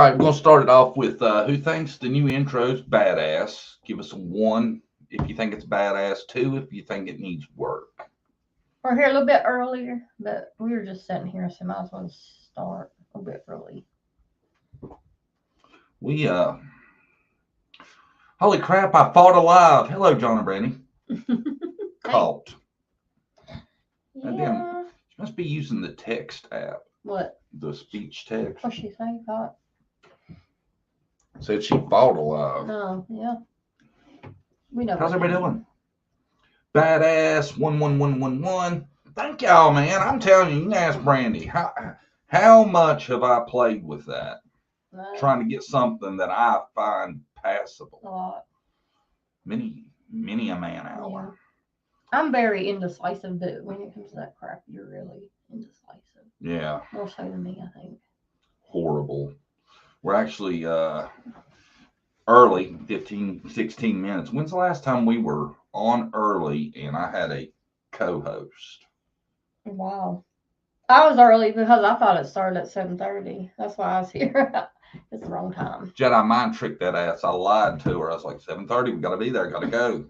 right, we're gonna start it off with who thinks the new intro's badass. Give us a 1 if you think it's badass. 2 if you think it needs work. We're here a little bit earlier, but we were just sitting here, so might as well start a bit early. We holy crap! I fought alive. Hello, John and Brandy. Caught. Yeah. Damn, she must be using the text app. What? The speech text. What'd she say? Thought. Said she fought alive. Oh, yeah. We know. How's everybody doing? Badass 11111. Thank y'all, man. I'm telling you, you can ask Brandy. How much have I played with that? Trying to get something that I find passable. A lot. Many a man hour. Yeah. I'm very indecisive, but when it comes to that crap, you're really indecisive. Yeah. More so than me, I think. Horrible. We're actually early, 15, 16 minutes. When's the last time we were on early and I had a co-host? Wow. I was early because I thought it started at 7:30. That's why I was here. It's the wrong time. Jedi mind tricked that ass. I lied to her. I was like, 7:30, we got to be there. Got to go.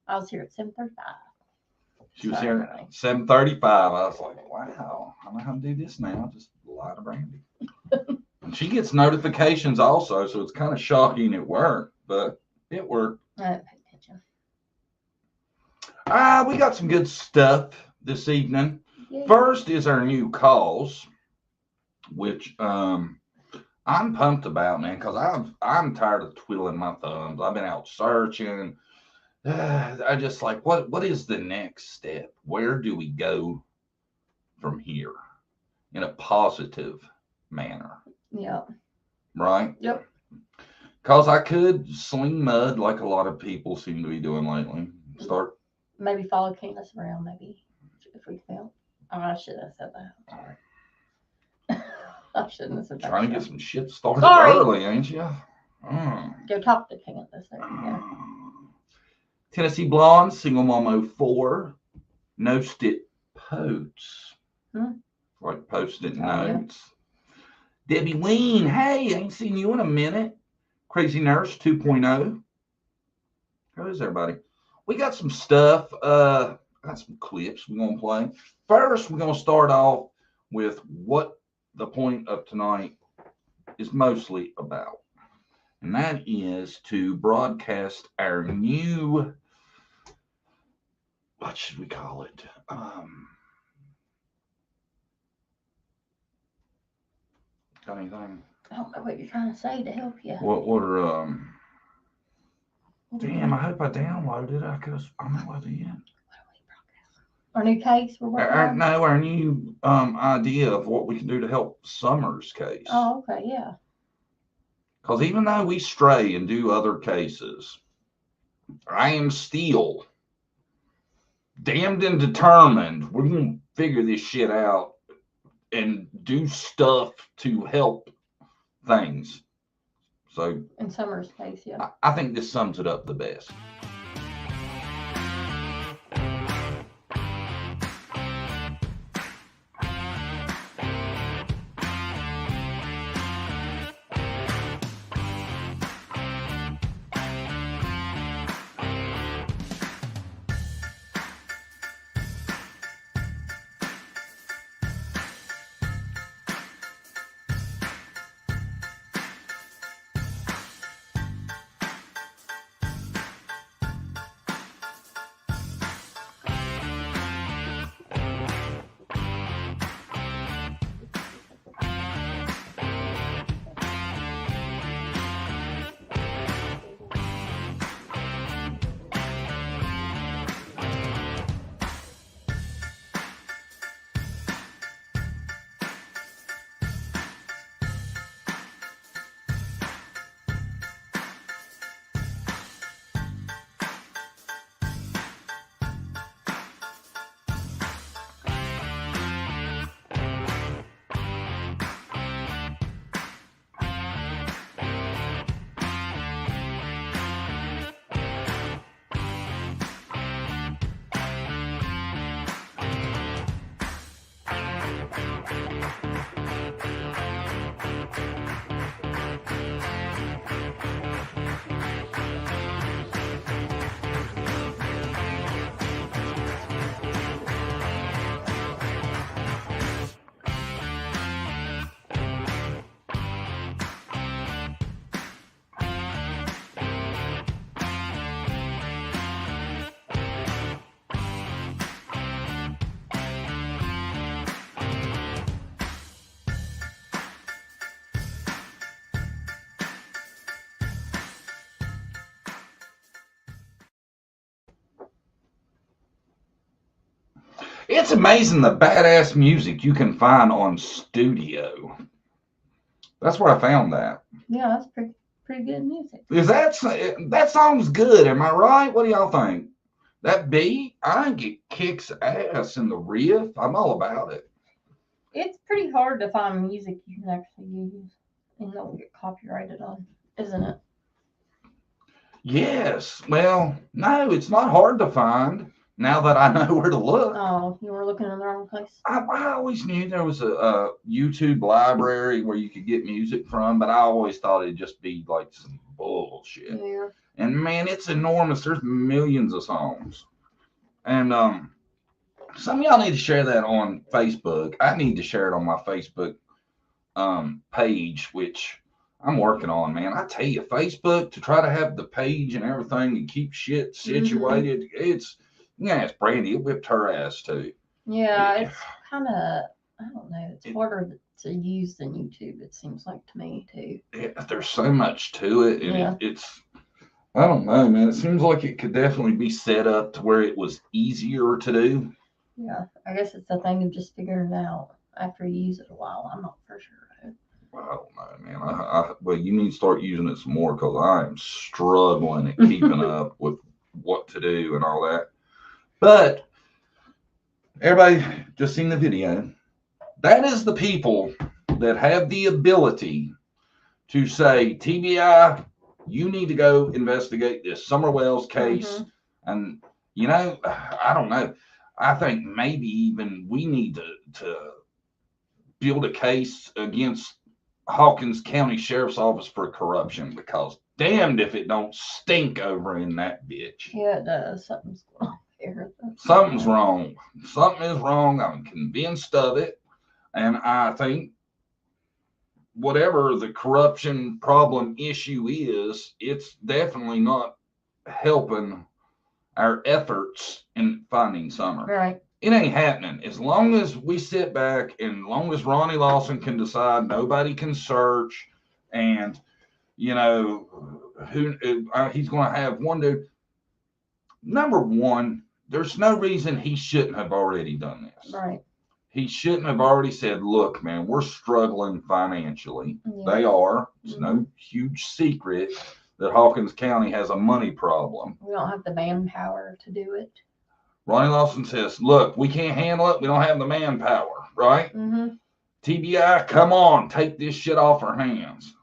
I was here at 7:35. She was here at 7:35. I was like, wow, I know how to do this now. Just lie to Brandy. And she gets notifications also, so it's kind of shocking it worked, but it worked. I didn't pay attention. We got some good stuff this evening. Yeah. First is our new calls, which I'm pumped about, man, because I'm tired of twiddling my thumbs. I've been out searching. I just like, what is the next step? Where do we go from here in a positive manner? Yeah. Right? Yep. Because I could sling mud like a lot of people seem to be doing lately. Start. Maybe follow Candace around, maybe, if we felt. Oh, I should have said that. Sorry. I shouldn't have said that. Trying to get some shit started Sorry. early, ain't you? Go talk to Candace. There you go. Tennessee Blonde, Single Mom 04, No-Stick Posts. Like Post-it notes. Yeah. Debbie Ween, hey, ain't seen you in a minute. Crazy Nurse 2.0. How is everybody? We got some stuff. Got some clips we're going to play. First, we're going to start off with what the point of tonight is mostly about. And that is to broadcast our new, what should we call it? Got anything? I don't know what you're trying to say to help you. What are, damn, I hope I downloaded it. I know I did. Our new case we're working on? No, our new idea of what we can do to help Summer's case. Oh, okay, yeah. Because even though we stray and do other cases, I am still damned and determined. We're going to figure this shit out and do stuff to help things. So, in Summer's case, yeah. I think this sums it up the best. It's amazing the badass music you can find on Studio. That's where I found that. Yeah, that's pretty good music. Is that song's good? Am I right? What do y'all think? That beat, I think it kicks ass in the riff. I'm all about it. It's pretty hard to find music you can actually use and don't get copyrighted on, isn't it? Yes. Well, no, it's not hard to find now that I know where to look. Oh, you were looking in the wrong place. I always knew there was a YouTube library where you could get music from, but I always thought it'd just be like some bullshit. Yeah. And man, it's enormous. There's millions of songs. And some of y'all need to share that on Facebook. I need to share it on my Facebook page, which I'm working on, man. I tell you, Facebook, to try to have the page and everything and keep shit situated, it's Brandy. It whipped her ass too. Yeah, it's kind of, I don't know, it's harder to use than YouTube, it seems like to me too. There's so much to it, and Yeah. it's I don't know, man. It seems like it could definitely be set up to where it was easier to do. Yeah, I guess it's a thing of just figuring it out after you use it a while. I'm not for sure. I don't know, man. Well, you need to start using it some more because I am struggling at keeping up with what to do and all that. But everybody just seen the video. That is the people that have the ability to say, TBI, you need to go investigate this Summer Wells case. And, I don't know. I think maybe even we need to build a case against Hawkins County Sheriff's Office for corruption, because damned if it don't stink over in that bitch. Yeah, it does. Something's going on there. Something's wrong. Something is wrong. I'm convinced of it. And I think whatever the corruption problem issue is, it's definitely not helping our efforts in finding Summer. Right. It ain't happening. As long as we sit back and as long as Ronnie Lawson can decide nobody can search, and he's going to have one dude. Number one, there's no reason he shouldn't have already done this. Right. He shouldn't have already said, look, man, we're struggling financially. Yeah. They are. It's no huge secret that Hawkins County has a money problem. We don't have the manpower to do it. Ronnie Lawson says, look, we can't handle it. We don't have the manpower, right? TBI, come on, take this shit off our hands.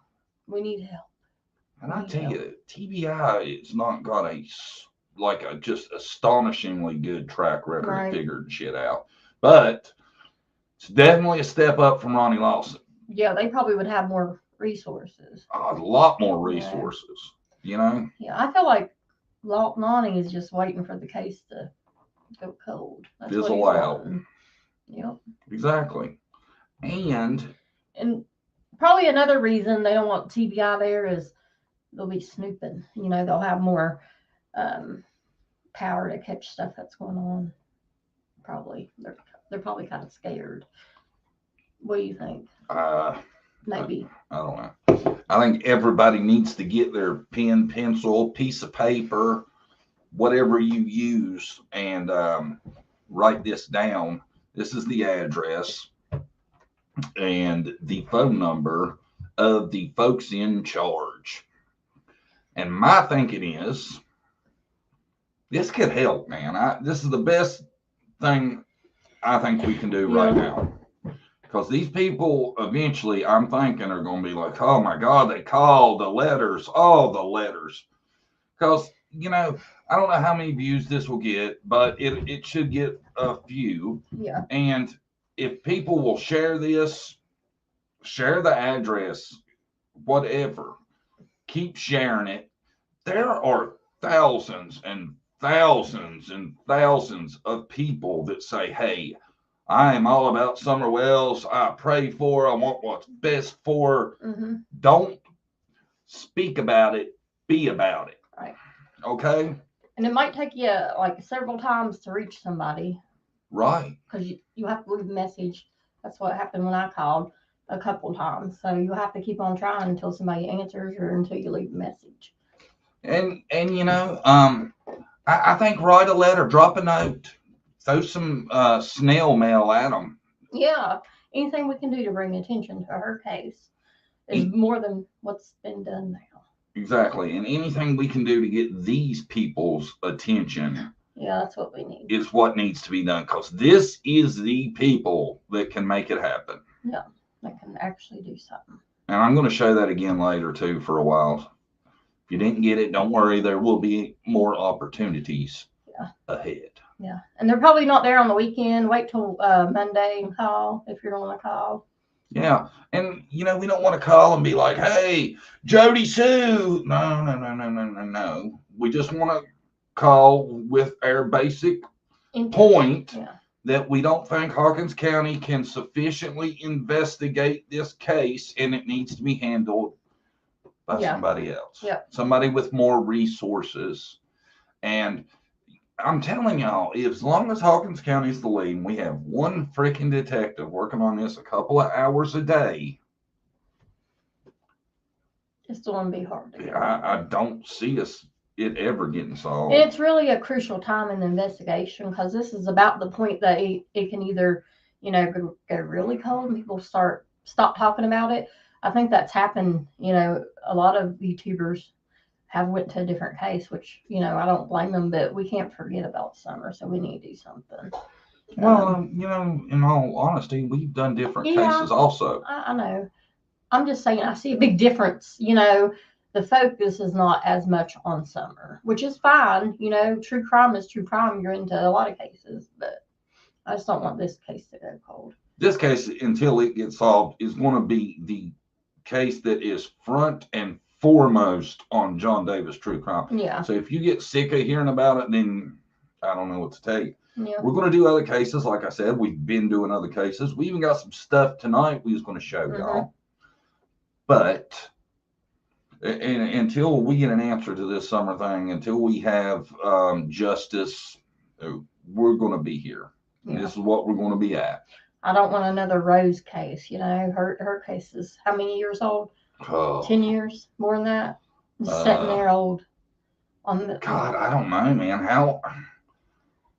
We need help. And I tell you, TBI is not got a just astonishingly good track record of figuring shit out. But it's definitely a step up from Ronnie Lawson. Yeah, they probably would have more resources. A lot more resources, Yeah, I feel like Lonnie is just waiting for the case to go cold. That's fizzle out. Yep. Exactly. And probably another reason they don't want TBI there is they'll be snooping. They'll have more power to catch stuff that's going on. Probably. They're probably kind of scared. What do you think? Maybe. I don't know. I think everybody needs to get their pen, pencil, piece of paper, whatever you use, and write this down. This is the address and the phone number of the folks in charge. And my thinking is, this could help, man. This is the best thing I think we can do right now. Because these people eventually, I'm thinking, are going to be like, oh my God, they called the letters, all the letters. Because, I don't know how many views this will get, but it should get a few. Yeah. And if people will share this, share the address, whatever, keep sharing it. There are thousands and thousands and thousands of people that say, hey, I am all about Summer Wells. I pray for her. I want what's best for her. Don't speak about it. Be about it. Right. Okay? And it might take you several times to reach somebody. Right. Because you have to leave a message. That's what happened when I called a couple times. So you have to keep on trying until somebody answers or until you leave a message. And I think write a letter, drop a note. throw some snail mail at them. Yeah, anything we can do to bring attention to her case is more than what's been done now. Exactly. And anything we can do to get these people's attention. Yeah, that's what we need. Is what needs to be done, because this is the people that can make it happen. Yeah, they can actually do something. And I'm going to show that again later too for a while. If you didn't get it, don't worry. There will be more opportunities ahead. Yeah, and they're probably not there on the weekend. Wait till Monday and call if you don't want to call. Yeah, and we don't want to call and be like, "Hey, Jody Sue." No. We just want to call with our basic point that we don't think Hawkins County can sufficiently investigate this case, and it needs to be handled by somebody else. Somebody with more resources. And I'm telling y'all, as long as Hawkins County's the lead, and we have one freaking detective working on this a couple of hours a day, it's going to be hard to get. I don't see it ever getting solved. And it's really a crucial time in the investigation, because this is about the point that it can either, go really cold and people stop talking about it. I think that's happened. A lot of YouTubers have went to a different case, which, I don't blame them, but we can't forget about Summer, so we need to do something. Well, in all honesty, we've done different cases also. I know. I'm just saying, I see a big difference. The focus is not as much on Summer, which is fine. True crime is true crime. You're into a lot of cases, but I just don't want this case to go cold. This case, until it gets solved, is going to be the case that is front and foremost on John Davis True Crime. Yeah. So if you get sick of hearing about it, then I don't know what to tell you. Yeah. We're going to do other cases. Like I said, we've been doing other cases. We even got some stuff tonight we was going to show y'all. But until we get an answer to this Summer thing, until we have justice, we're going to be here. Yeah. This is what we're going to be at. I don't want another Rose case. Her case is how many years old? 10 years? More than that? Sitting there old. God, I don't know, man. How?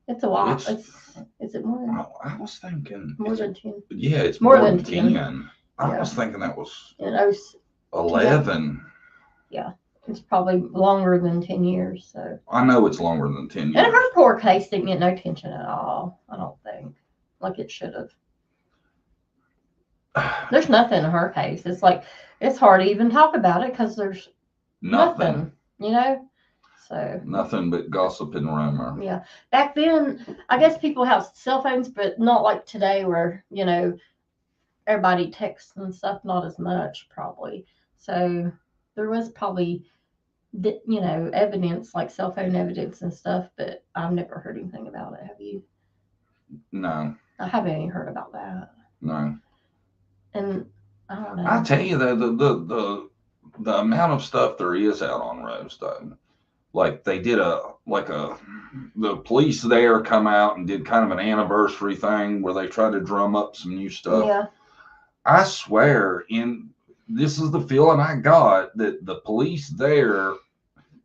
It's a lot. Is it more than? I was thinking. More than 10. Yeah, it's more than 10. I was thinking that was 11. Yeah, it's probably longer than 10 years. So I know it's longer than 10 years. And her poor case didn't get no attention at all. I don't think like it should have. There's nothing in her case. It's like it's hard to even talk about it because there's nothing. So nothing but gossip and rumor. Yeah, back then, I guess people have cell phones, but not like today, where everybody texts and stuff. Not as much, probably. So there was probably, evidence like cell phone evidence and stuff, but I've never heard anything about it. Have you? No. I haven't even heard about that. No. And I don't know. I tell you though, the amount of stuff there is out on Rose though. Like they did the police there come out and did kind of an anniversary thing where they tried to drum up some new stuff. Yeah. I swear, this is the feeling I got, that the police there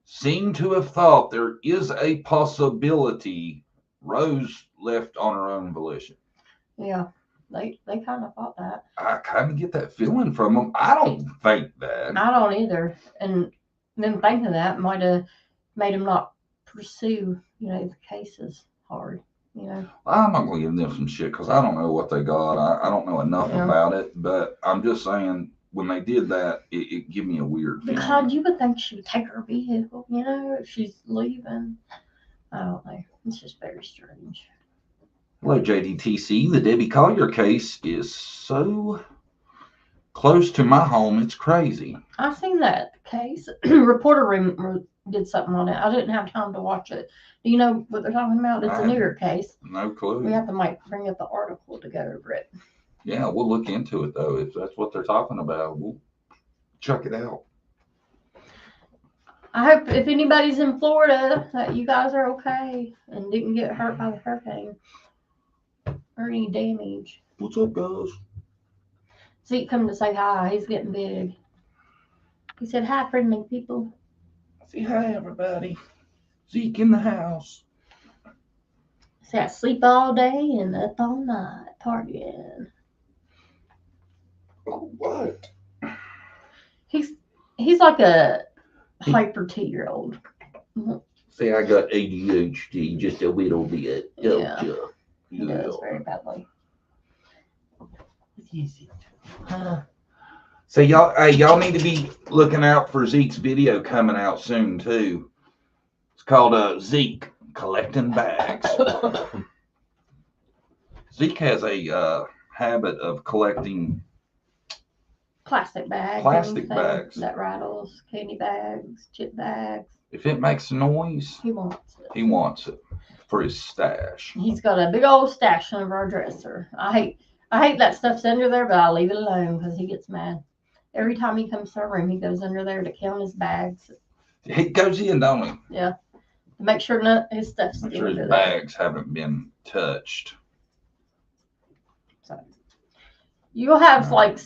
seem to have thought there is a possibility Rose left on her own volition. Yeah. They kind of thought that. I kind of get that feeling from them. I don't think that. I don't either. And them thinking that might have made them not pursue, the cases hard, I'm not going to give them some shit because I don't know what they got. I don't know enough about it. But I'm just saying, when they did that, it gave me a weird feeling. Because you would think she would take her vehicle, if she's leaving. I don't know. It's just very strange. Hello, JDTC. The Debbie Collier case is so close to my home, it's crazy. I seen that case. Reporter Room did something on it. I didn't have time to watch it. Do you know what they're talking about? It's a newer case. No clue. We have to bring up the article to go over it. Yeah, we'll look into it, though. If that's what they're talking about, we'll check it out. I hope if anybody's in Florida that you guys are okay and didn't get hurt by the hurricane or any damage. What's up, guys? Zeke come to say hi. He's getting big. He said, hi, friendly people. Say hi, everybody. Zeke in the house. See, I sleep all day and up all night partying. What? He's like a hyper 2-year-old. See, I got ADHD just a little bit. Yeah. Don't He does very badly. What is it? So y'all need to be looking out for Zeke's video coming out soon too. It's called Zeke Collecting Bags. Zeke has a habit of collecting Plastic bags. Plastic bags. That rattles. Candy bags, chip bags. If it makes noise, he wants it. He wants it for his stash. He's got a big old stash under our dresser. I hate that stuff's under there, but I leave it alone because he gets mad. Every time he comes to our room, he goes under there to count his bags. He goes in, don't he? Yeah. To make sure none his stuff's Make sure his under bags haven't been touched. So you'll have like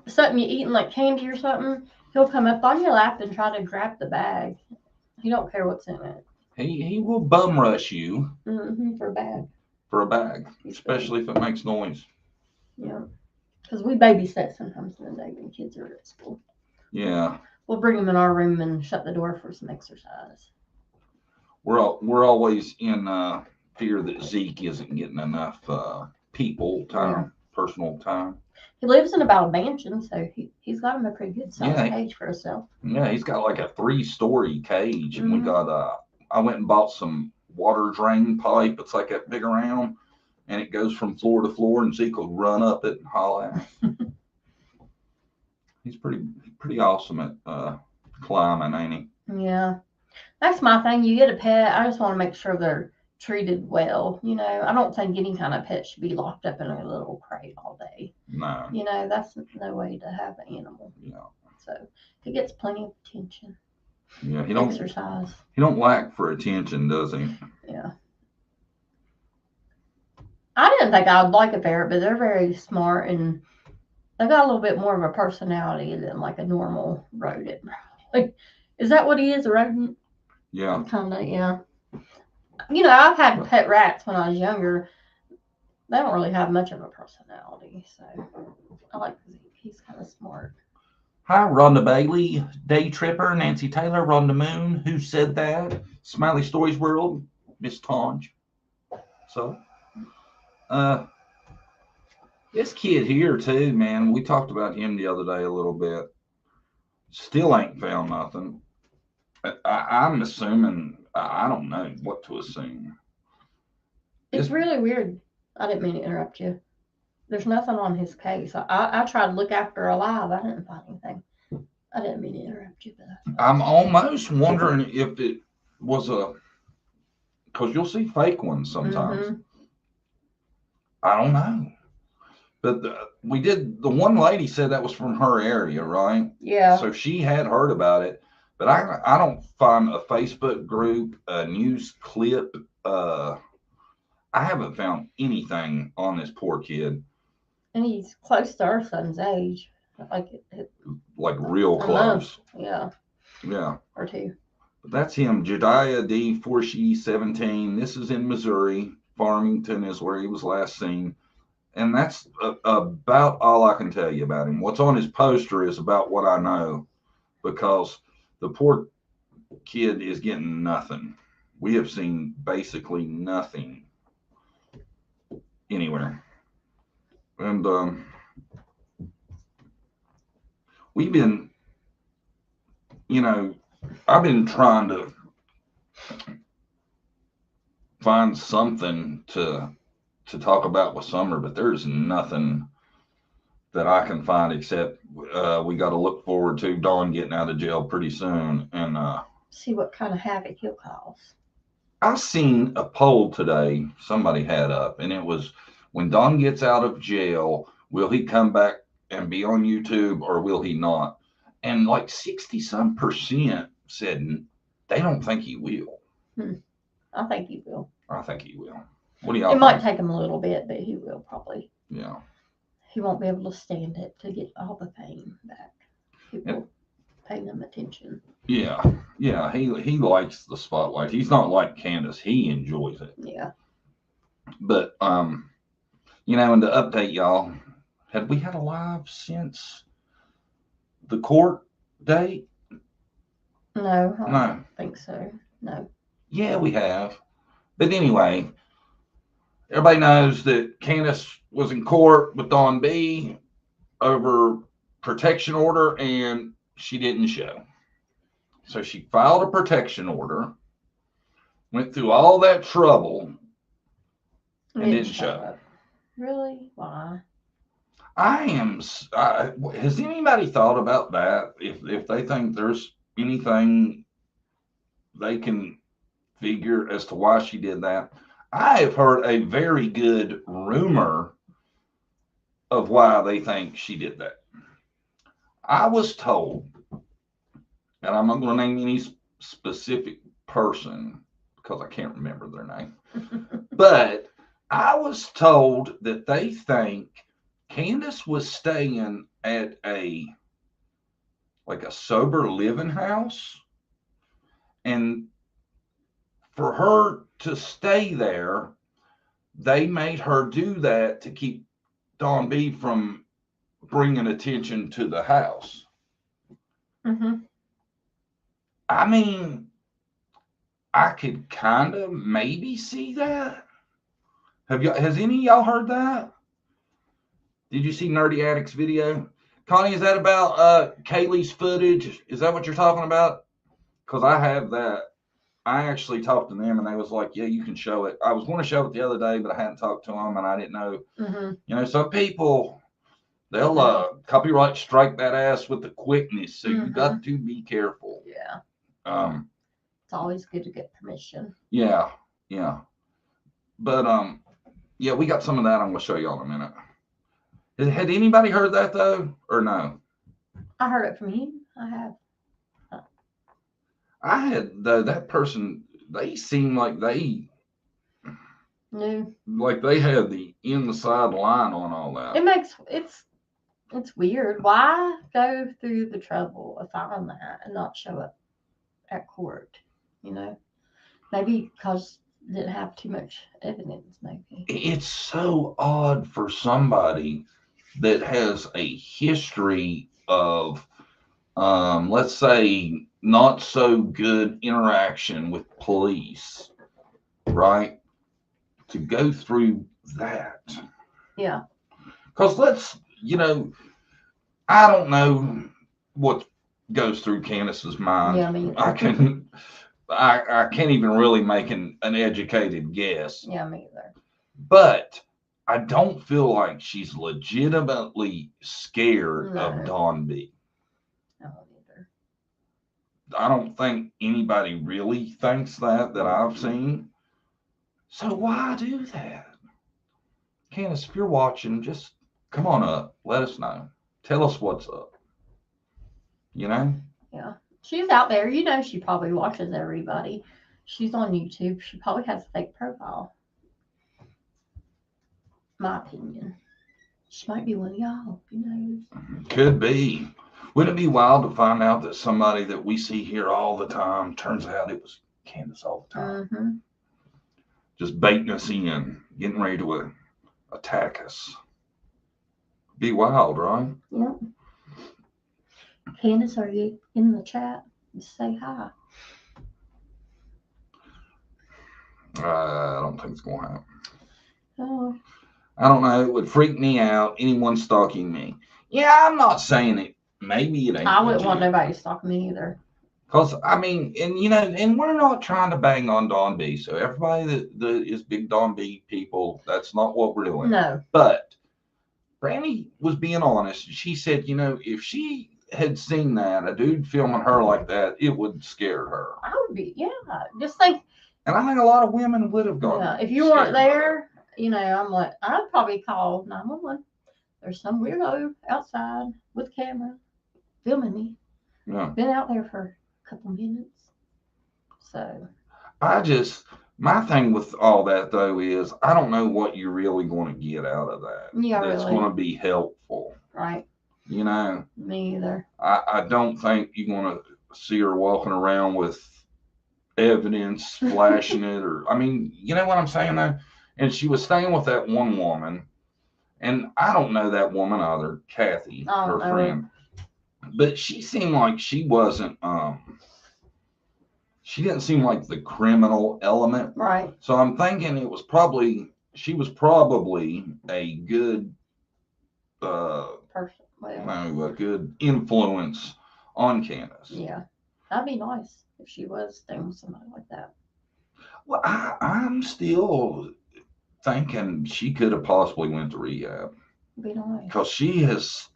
something you eating, like candy or something. He'll come up on your lap and try to grab the bag. He don't care what's in it. He will bum rush you for a bag. For a bag, especially if it makes noise. Yeah, because we babysit sometimes in the day when kids are at school. Yeah. We'll bring them in our room and shut the door for some exercise. We're always in fear that Zeke isn't getting enough people time, personal time. He lives in about a mansion, so he's got him a pretty good size cage for himself. Yeah, he's got like a 3-story cage, and we got I went and bought some water drain pipe. It's like that big around, and it goes from floor to floor, and Zeke will run up it and haul out. He's pretty awesome at climbing, ain't he? Yeah, that's my thing. You get a pet, I just want to make sure they're treated well. You know, I don't think any kind of pet should be locked up in a little crate all day. No. You know, that's no way to have an animal. Yeah. So he gets plenty of attention. Yeah, he exercise. He don't lack for attention, does he? Yeah. I didn't think I would like a ferret, but they're very smart and they got a little bit more of a personality than like a normal rodent. Like, is that what he is, a rodent? Yeah. Kind of, yeah. You know, I've had pet rats when I was younger. They don't really have much of a personality, so I like Zeke. He's kind of smart. Hi, Rhonda Bailey, Day Tripper, Nancy Taylor, Rhonda Moon. Who said that? Smiley Stories World, Miss Tonge. So, this kid here too, man. We talked about him the other day a little bit. Still ain't found nothing. I'm assuming. I don't know what to assume. It's really weird. I didn't mean to interrupt you. There's nothing on his case. I tried to look after alive. I didn't find anything. I didn't mean to interrupt you, but I'm almost wondering if it was because you'll see fake ones sometimes. I don't know. But the one lady said that was from her area, right? Yeah. So she had heard about it, but I don't find a Facebook group, a news clip. I haven't found anything on this poor kid. And he's close to our son's age, like real close. Yeah. Yeah. Or two. But that's him, Jediah D. Forshee 17. This is in Missouri. Farmington is where he was last seen. And that's about all I can tell you about him. What's on his poster is about what I know, because the poor kid is getting nothing. We have seen basically nothing anywhere. And we've been, I've been trying to find something to talk about with Summer, but there's nothing that I can find except we got to look forward to Dawn getting out of jail pretty soon and see what kind of havoc he'll cause. I seen a poll today somebody had up, and it was, when Dawn gets out of jail, will he come back and be on YouTube or will he not? And like 60-some% said they don't think he will. I think he will. I think he will. What do y'all think? It might take him a little bit, but he will probably. Yeah. He won't be able to stand it to get all the fame back. People pay him attention. Yeah. Yeah. He likes the spotlight. He's not like Candace. He enjoys it. Yeah. But and to update y'all, had we had a live since the court date? No, I No. don't think so. No. Yeah, we have. But anyway, everybody knows that Candace was in court with Dawn B over protection order, and she didn't show. So she filed a protection order, went through all that trouble, and didn't show. Up. Really? Why? Has anybody thought about that? If they think there's anything they can figure as to why she did that, I have heard a very good rumor of why they think she did that. I was told, and I'm not going to name any specific person because I can't remember their name, but I was told that they think Candace was staying at a sober living house, and for her to stay there, they made her do that to keep Dawn B from bringing attention to the house. Mm-hmm. I mean, I could kind of maybe see that. Has any of y'all heard that? Did you see Nerdy Addict's video? Connie, is that about Kaylee's footage? Is that what you're talking about? Because I have that. I actually talked to them and they was like, yeah, you can show it. I was going to show it the other day, but I hadn't talked to them and I didn't know. Mm-hmm. Some people, they'll copyright strike that ass with the quickness. So you got to be careful. Yeah. It's always good to get permission. Yeah. Yeah. But, yeah, we got some of that I'm going to show y'all in a minute. Had anybody heard that though, or no? I heard it from you. I have. I had that person. They seemed like they knew, like they had the inside line on all that. It's weird. Why go through the trouble of filing that and not show up at court? Maybe because didn't have too much evidence. Maybe it's so odd for somebody that has a history of, let's say, not so good interaction with police, right? To go through that. Yeah. Because I don't know what goes through Candace's mind. Yeah, I can't even really make an educated guess. Yeah, me either. But I don't feel like she's legitimately scared of Dawn B. No, either. I don't think anybody really thinks that I've seen. So why do that? Candace, if you're watching, just come on up. Let us know. Tell us what's up. Yeah. She's out there. She probably watches everybody. She's on YouTube. She probably has a fake profile. My opinion. She might be one of y'all. Who knows? Could be. Wouldn't it be wild to find out that somebody that we see here all the time turns out it was Candace all the time? Mm-hmm. Just baiting us in, getting ready to attack us. Be wild, right? Yep. Candace, are you in the chat? Just say hi. I don't think it's going to happen. Oh. I don't know. It would freak me out. Anyone stalking me. Yeah, I'm not saying it. Maybe it ain't. I wouldn't want nobody stalking me either. Because, and we're not trying to bang on Dawn B. So everybody that is big Dawn B people, that's not what we're doing. No. But Brandy was being honest. She said, if she had seen that, a dude filming her like that, it would scare her. I would be, yeah. Just think. And I think a lot of women would have gone. Yeah, if you weren't there, I'm like, I'd probably call 911. There's some weirdo outside with a camera filming me. Yeah. Been out there for a couple minutes. So. My thing with all that, though, is I don't know what you're really going to get out of that. Yeah, that's really. going to be helpful. Right. Me either. I don't think you're going to see her walking around with evidence, flashing it, or, you know what I'm saying, though? and she was staying with that one woman, and I don't know that woman either, Kathy, her friend, but she seemed like she wasn't. She didn't seem like the criminal element, Right. so I'm thinking it was probably she was probably a good person. Well, no, a good influence on Candace. Yeah, that'd be nice if she was staying with somebody like that. Well, I'm still thinking she could have possibly went to rehab. Be nice. Because she has,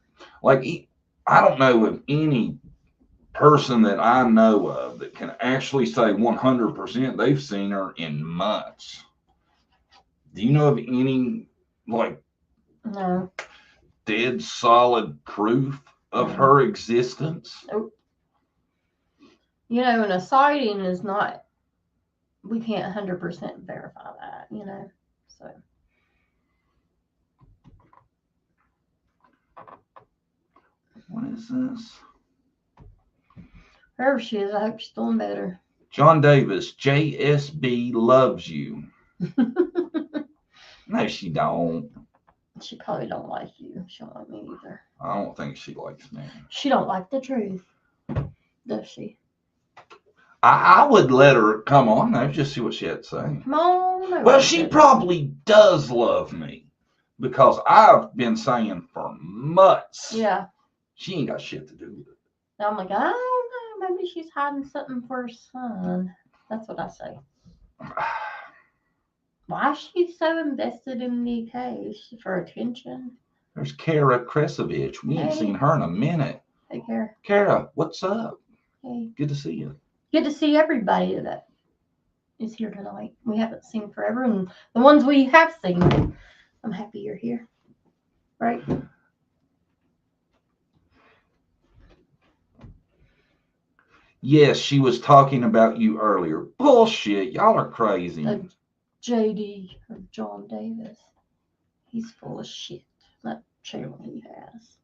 like, I don't know of any person that I know of that can actually say 100% they've seen her in months. Do you know of any, like, no, dead solid proof of her existence? Nope. And a sighting is not, we can't 100% verify that, so. What is this? Wherever she is, I hope she's doing better. John Davis, JSB loves you. No, she don't. She probably don't like you. She don't like me either. I don't think she likes me. She don't like the truth, does she? I would let her come on there, just see what she had to say. Come on. Well, she probably does love me because I've been saying for months. Yeah. She ain't got shit to do with it. I'm like, I don't know. Maybe she's hiding something for her son. That's what I say. Why is she so invested in the case? For attention? There's Kara Kresovich. We ain't seen her in a minute. Hey, Kara. Kara, what's up? Hey. Good to see you. Good to see everybody that is here tonight. We haven't seen forever, and the ones we have seen, I'm happy you're here. Right? Yes, she was talking about you earlier. Bullshit. Y'all are crazy. JD or John Davis. He's full of shit. That channel he has.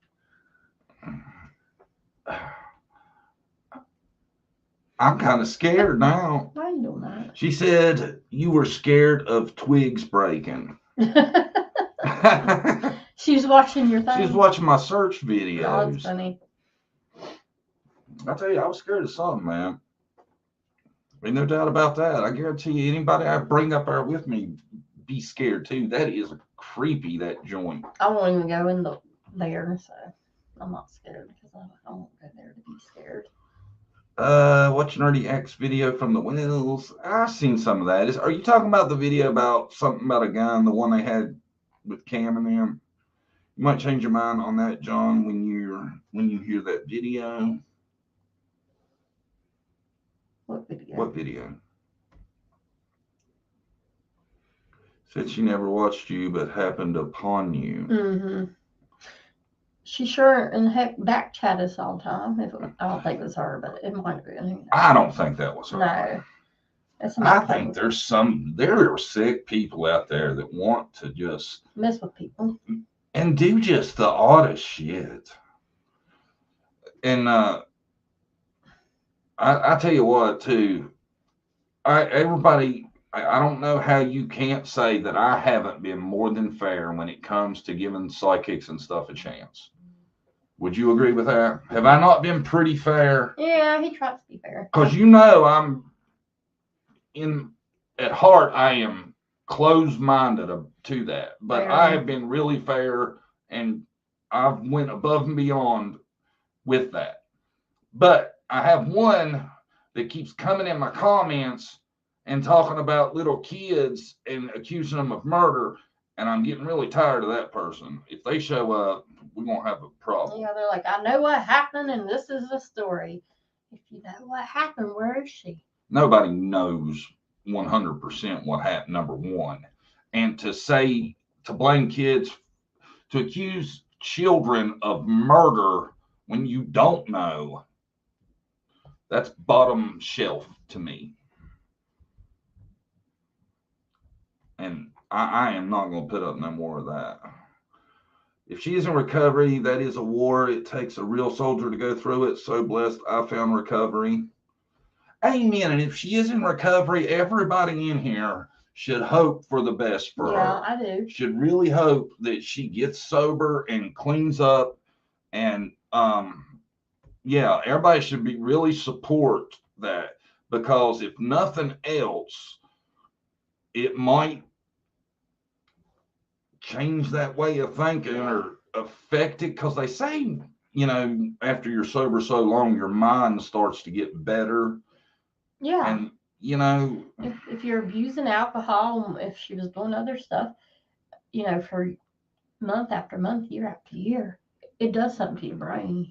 I'm kind of scared now. Why are you doing that? She said you were scared of twigs breaking. She's watching your thing. She's watching my search videos. Oh, that's funny. I tell you, I was scared of something, man. Ain't no doubt about that. I guarantee you, anybody I bring up there with me be scared too. That is creepy, that joint. I won't even go in there, so I'm not scared because I won't go there to be scared. Watch Nerdy X video from the Wells. I've seen some of that. Are you talking about the video about something about a gun, the one they had with Cam and them? You might change your mind on that, John, when you hear that video. What video? What video? Said she never watched you, but happened upon you. Mm-hmm. She sure and heck back chat us all the time. I don't think it was her, but it might have been. I don't think that was her. No. I think there are sick people out there that want to just mess with people and do just the oddest shit. And I tell you what, too. I don't know how you can't say that I haven't been more than fair when it comes to giving psychics and stuff a chance. Would you agree with that? Have I not been pretty fair? Yeah, he tries to be fair. Because at heart, I am closed-minded to that. But fair. I have been really fair, and I've went above and beyond with that. But I have one that keeps coming in my comments and talking about little kids and accusing them of murder, and I'm getting really tired of that person. If they show up, we're going to have a problem. Yeah, they're like, I know what happened, and this is the story. If you know what happened, where is she? Nobody knows 100% what happened, number one. And to blame kids, to accuse children of murder when you don't know, that's bottom shelf to me. And I am not going to put up no more of that. If she is in recovery, that is a war. It takes a real soldier to go through it. So blessed I found recovery. Amen. And if she is in recovery, everybody in here should hope for the best for Yeah, her. I do. Should really hope that she gets sober and cleans up. And yeah, everybody should be really support that, because if nothing else, it might change that way of thinking or affect it. Because they say, after you're sober so long, your mind starts to get better. Yeah. And, If you're abusing alcohol, if she was doing other stuff, for month after month, year after year, it does something to your brain,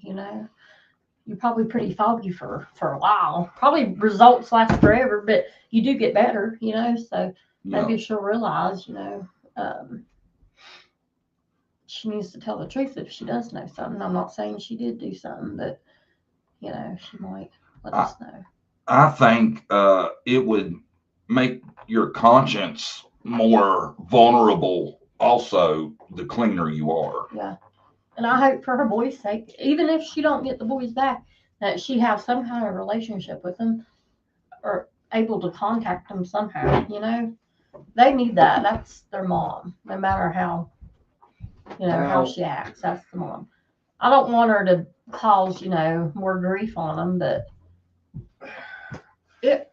You're probably pretty foggy for a while. Probably results last forever, but you do get better, So maybe yeah. she'll realize, she needs to tell the truth if she does know something. I'm not saying she did do something, but she might let I, us know. I think it would make your conscience more vulnerable, also, the cleaner you are. Yeah. And I hope for her boys' sake, even if she don't get the boys back, that she have some kind of relationship with them or able to contact them somehow, They need that. That's their mom, no matter how, how she acts. That's the mom. I don't want her to cause, more grief on them, but it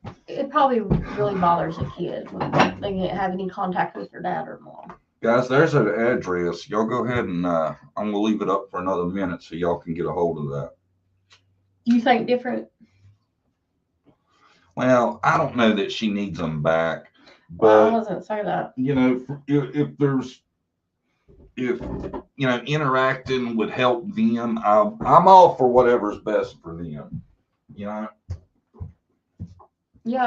probably really bothers a kid when they can't have any contact with their dad or mom. Guys, there's an address. Y'all go ahead and I'm going to leave it up for another minute so y'all can get a hold of that. Do you think different? Well, I don't know that she needs them back, Well, I but wasn't say that. if interacting would help them, I'm all for whatever's best for them. Yeah,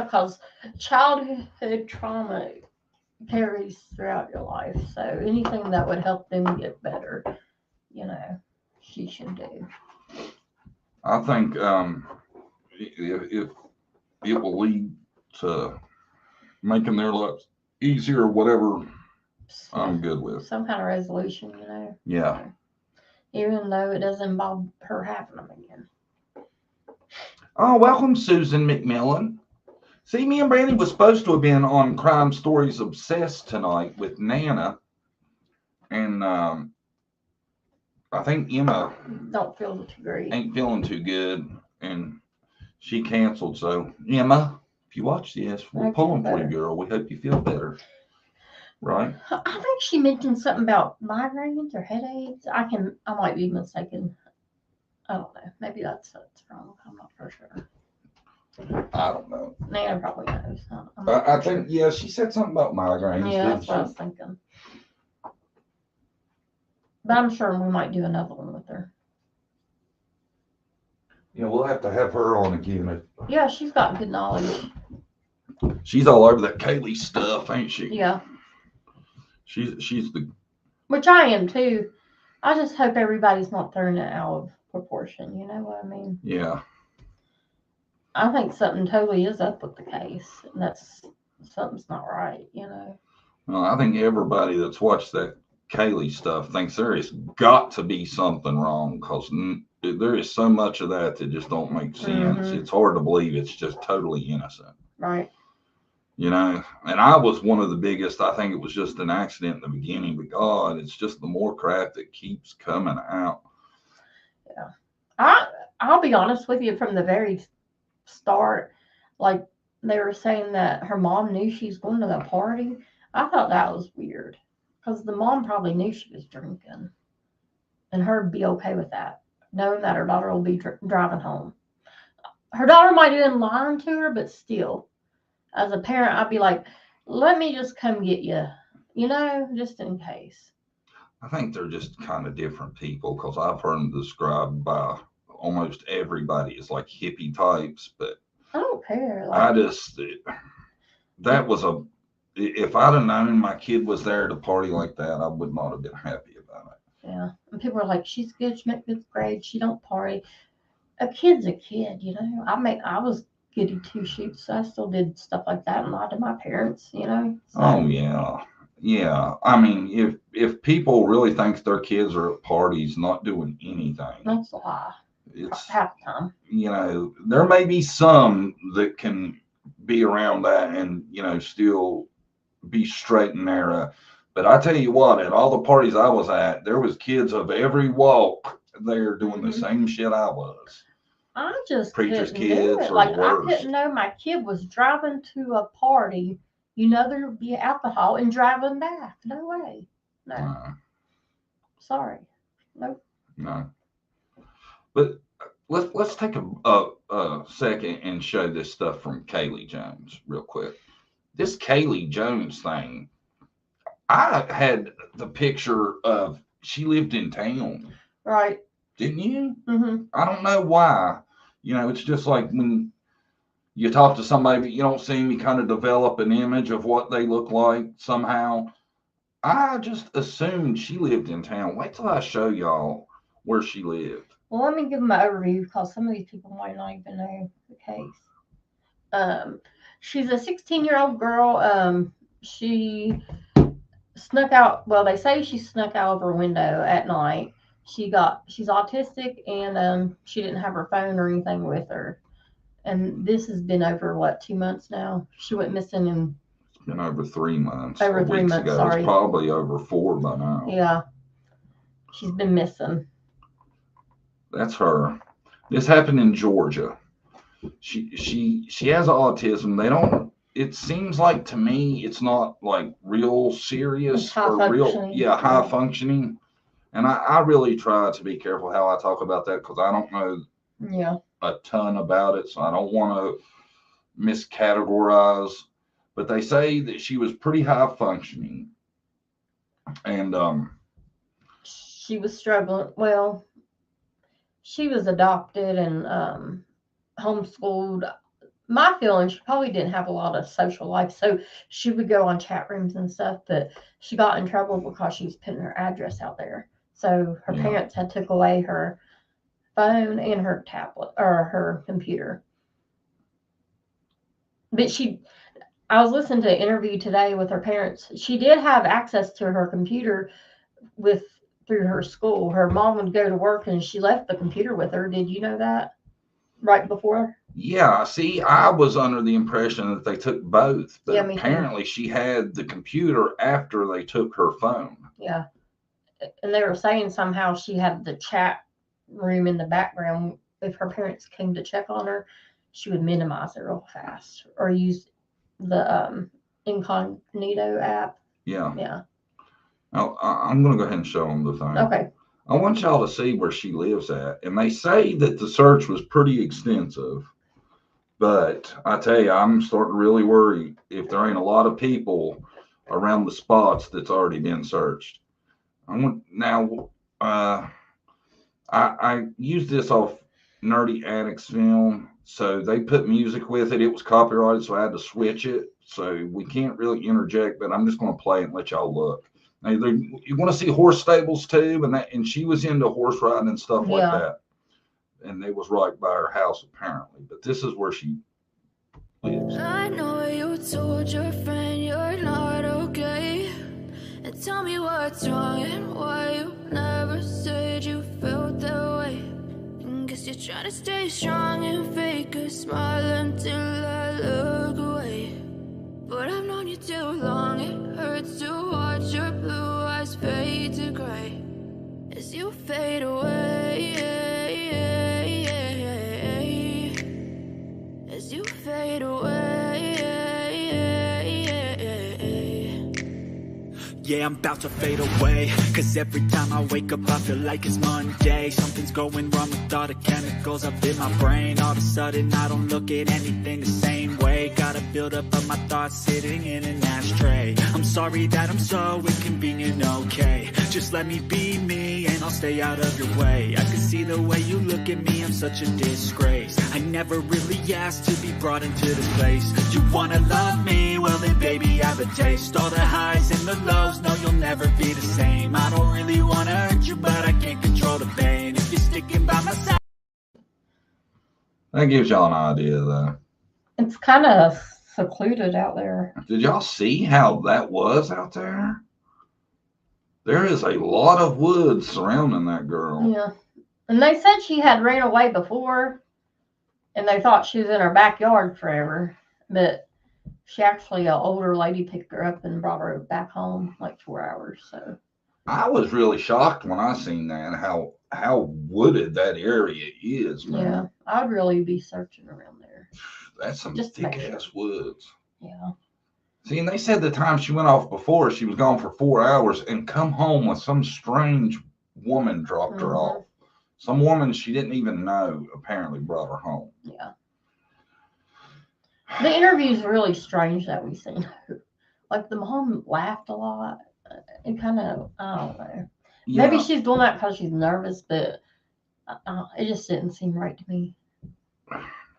because childhood trauma carries throughout your life. So anything that would help them get better, she should do. I think if it will lead to making their lives easier, whatever, I'm good with. Some kind of resolution, Yeah. Even though it doesn't involve her having them again. Oh, welcome, Susan McMillan. See, me and Brandy was supposed to have been on Crime Stories Obsessed tonight with Nana, and I think Emma don't feel too great. Ain't feeling too good, and she canceled. So Emma, if you watch this, we're pulling for you, girl. We hope you feel better. Right? I think she mentioned something about migraines or headaches. I might be mistaken. I don't know. Maybe that's wrong. I'm not for sure. I don't know. Nana probably knows. I think, yeah, she said something about migraines. Yeah, that's what I was thinking. But I'm sure we might do another one with her. Yeah, we'll have to have her on again. Yeah, she's got good knowledge. She's all over that Kaylee stuff, ain't she? Yeah. She's the. Which I am too. I just hope everybody's not throwing it out of proportion. You know what I mean? Yeah. I think something totally is up with the case, and something's not right. Well, I think everybody that's watched that Kaylee stuff thinks there has got to be something wrong, because there is so much of that just don't make sense. Mm-hmm. It's hard to believe it's just totally innocent. Right. And I was one of the biggest. I think it was just an accident in the beginning, but God, it's just the more crap that keeps coming out. Yeah. I'll be honest with you, from the very start, like they were saying that her mom knew she was going to the party. I thought that was weird, because the mom probably knew she was drinking, and her'd be okay with that, knowing that her daughter will be driving home. Her daughter might have been lying to her, but still, as a parent, I'd be like, let me just come get you, just in case. I think they're just kind of different people, because I've heard them described by almost everybody as like hippie types, but I don't care. If I'd have known my kid was there at a party like that, I would not have been happy about it. Yeah. And people are like, she's good, she makes good grades, she don't party. A kid's a kid, I was goody two shoes, so I still did stuff like that and lied to my parents, So. Oh yeah. Yeah. I mean, if people really think their kids are at parties not doing anything, that's a lie. It's half the time. There may be some that can be around that and still be straight and narrow. But I tell you what, at all the parties I was at, there was kids of every walk there doing the same shit I was. I just Preachers' couldn't do kids it. are Like the I worst. couldn't know my kid was driving to a party. You know there'd be alcohol and driving back. No way. No. Sorry. Nope. No. But let's take a second and show this stuff from Kaylee Jones real quick. This Kaylee Jones thing, I had the picture of she lived in town. Right. Didn't you? Mm-hmm. I don't know why. You know, it's just like when you talk to somebody, but you don't see me kind of develop an image of what they look like somehow. I just assumed she lived in town. Wait till I show y'all where she lived. Well, let me give them an overview because some of these people might not even know the case. She's a 16-year-old girl. She snuck out. Well, they say she snuck out of her window at night. She's autistic and she didn't have her phone or anything with her. And this has been over what, 2 months now? She went missing in. It's been over 3 months. Over 3 months. Ago. Sorry. It's probably over 4 by now. Yeah, she's been missing. That's her. This happened in Georgia. She has autism. They don't. It seems like to me it's not like real serious or real. Yeah, high functioning. And I really try to be careful how I talk about that because I don't know. Yeah. A ton about it, so I don't want to miscategorize. But they say that she was pretty high functioning, and she was struggling. Well, she was adopted and homeschooled. My feeling, she probably didn't have a lot of social life, so she would go on chat rooms and stuff. But she got in trouble because she was putting her address out there. So her parents had took away her phone and her tablet or her computer. But I was listening to an interview today with her parents. She did have access to her computer through her school. Her mom would go to work and she left the computer with her. Did you know that? Right before? Yeah, see, I was under the impression that they took both, but apparently she had the computer after they took her phone. Yeah. And they were saying somehow she had the chat room in the background. If her parents came to check on her, she would minimize it real fast or use the incognito app. Yeah. Now, I'm going to go ahead and show them the thing. Okay. I want y'all to see where she lives at. And they say that the search was pretty extensive. But I tell you, I'm starting to really worry if there ain't a lot of people around the spots that's already been searched. I used this off Nerdy Addicts film, so they put music with it. It was copyrighted, so I had to switch it. So we can't really interject, but I'm just going to play it and let y'all look. Now, you want to see horse stables too, and she was into horse riding and stuff like that. And it was right by her house apparently. But this is where she lives. I know you told your friend you're not okay. And tell me what's wrong and why you never said you felt that way. And guess you're trying to stay strong and fake a smile until I look away. But I've known you too long, it hurts to watch your blue eyes fade to gray as you fade away. As you fade away. Yeah, I'm about to fade away, cause every time I wake up I feel like it's Monday. Something's going wrong with all the chemicals up in my brain. All of a sudden I don't look at anything the same way. Got a buildup of my thoughts sitting in an ashtray. I'm sorry that I'm so inconvenient, okay. Just let me be me and I'll stay out of your way. I can see the way you look at me, I'm such a disgrace. I never really asked to be brought into this place. You wanna love me? Well then baby have a taste. All the highs and the lows, no you'll never be the same. I don't really wanna hurt you, but I can't control the pain. If you're sticking by my side. That gives y'all an idea though. It's kind of secluded out there. Did y'all see how that was out there? There is a lot of woods surrounding that girl. Yeah. And they said she had ran away before and they thought she was in her backyard forever. But she actually, an older lady picked her up and brought her back home like 4 hours. So I was really shocked when I seen that, how wooded that area is, man. yeah, I'd really be searching around there. That's some Just to make thick ass woods. Yeah. See, and they said the time she went off before, she was gone for 4 hours and come home with some strange woman dropped her off. Some woman she didn't even know apparently brought her home. Yeah. The interview's really strange that we've seen. Like the mom laughed a lot. It kind of, I don't know. Yeah. Maybe she's doing that because she's nervous, but it just didn't seem right to me.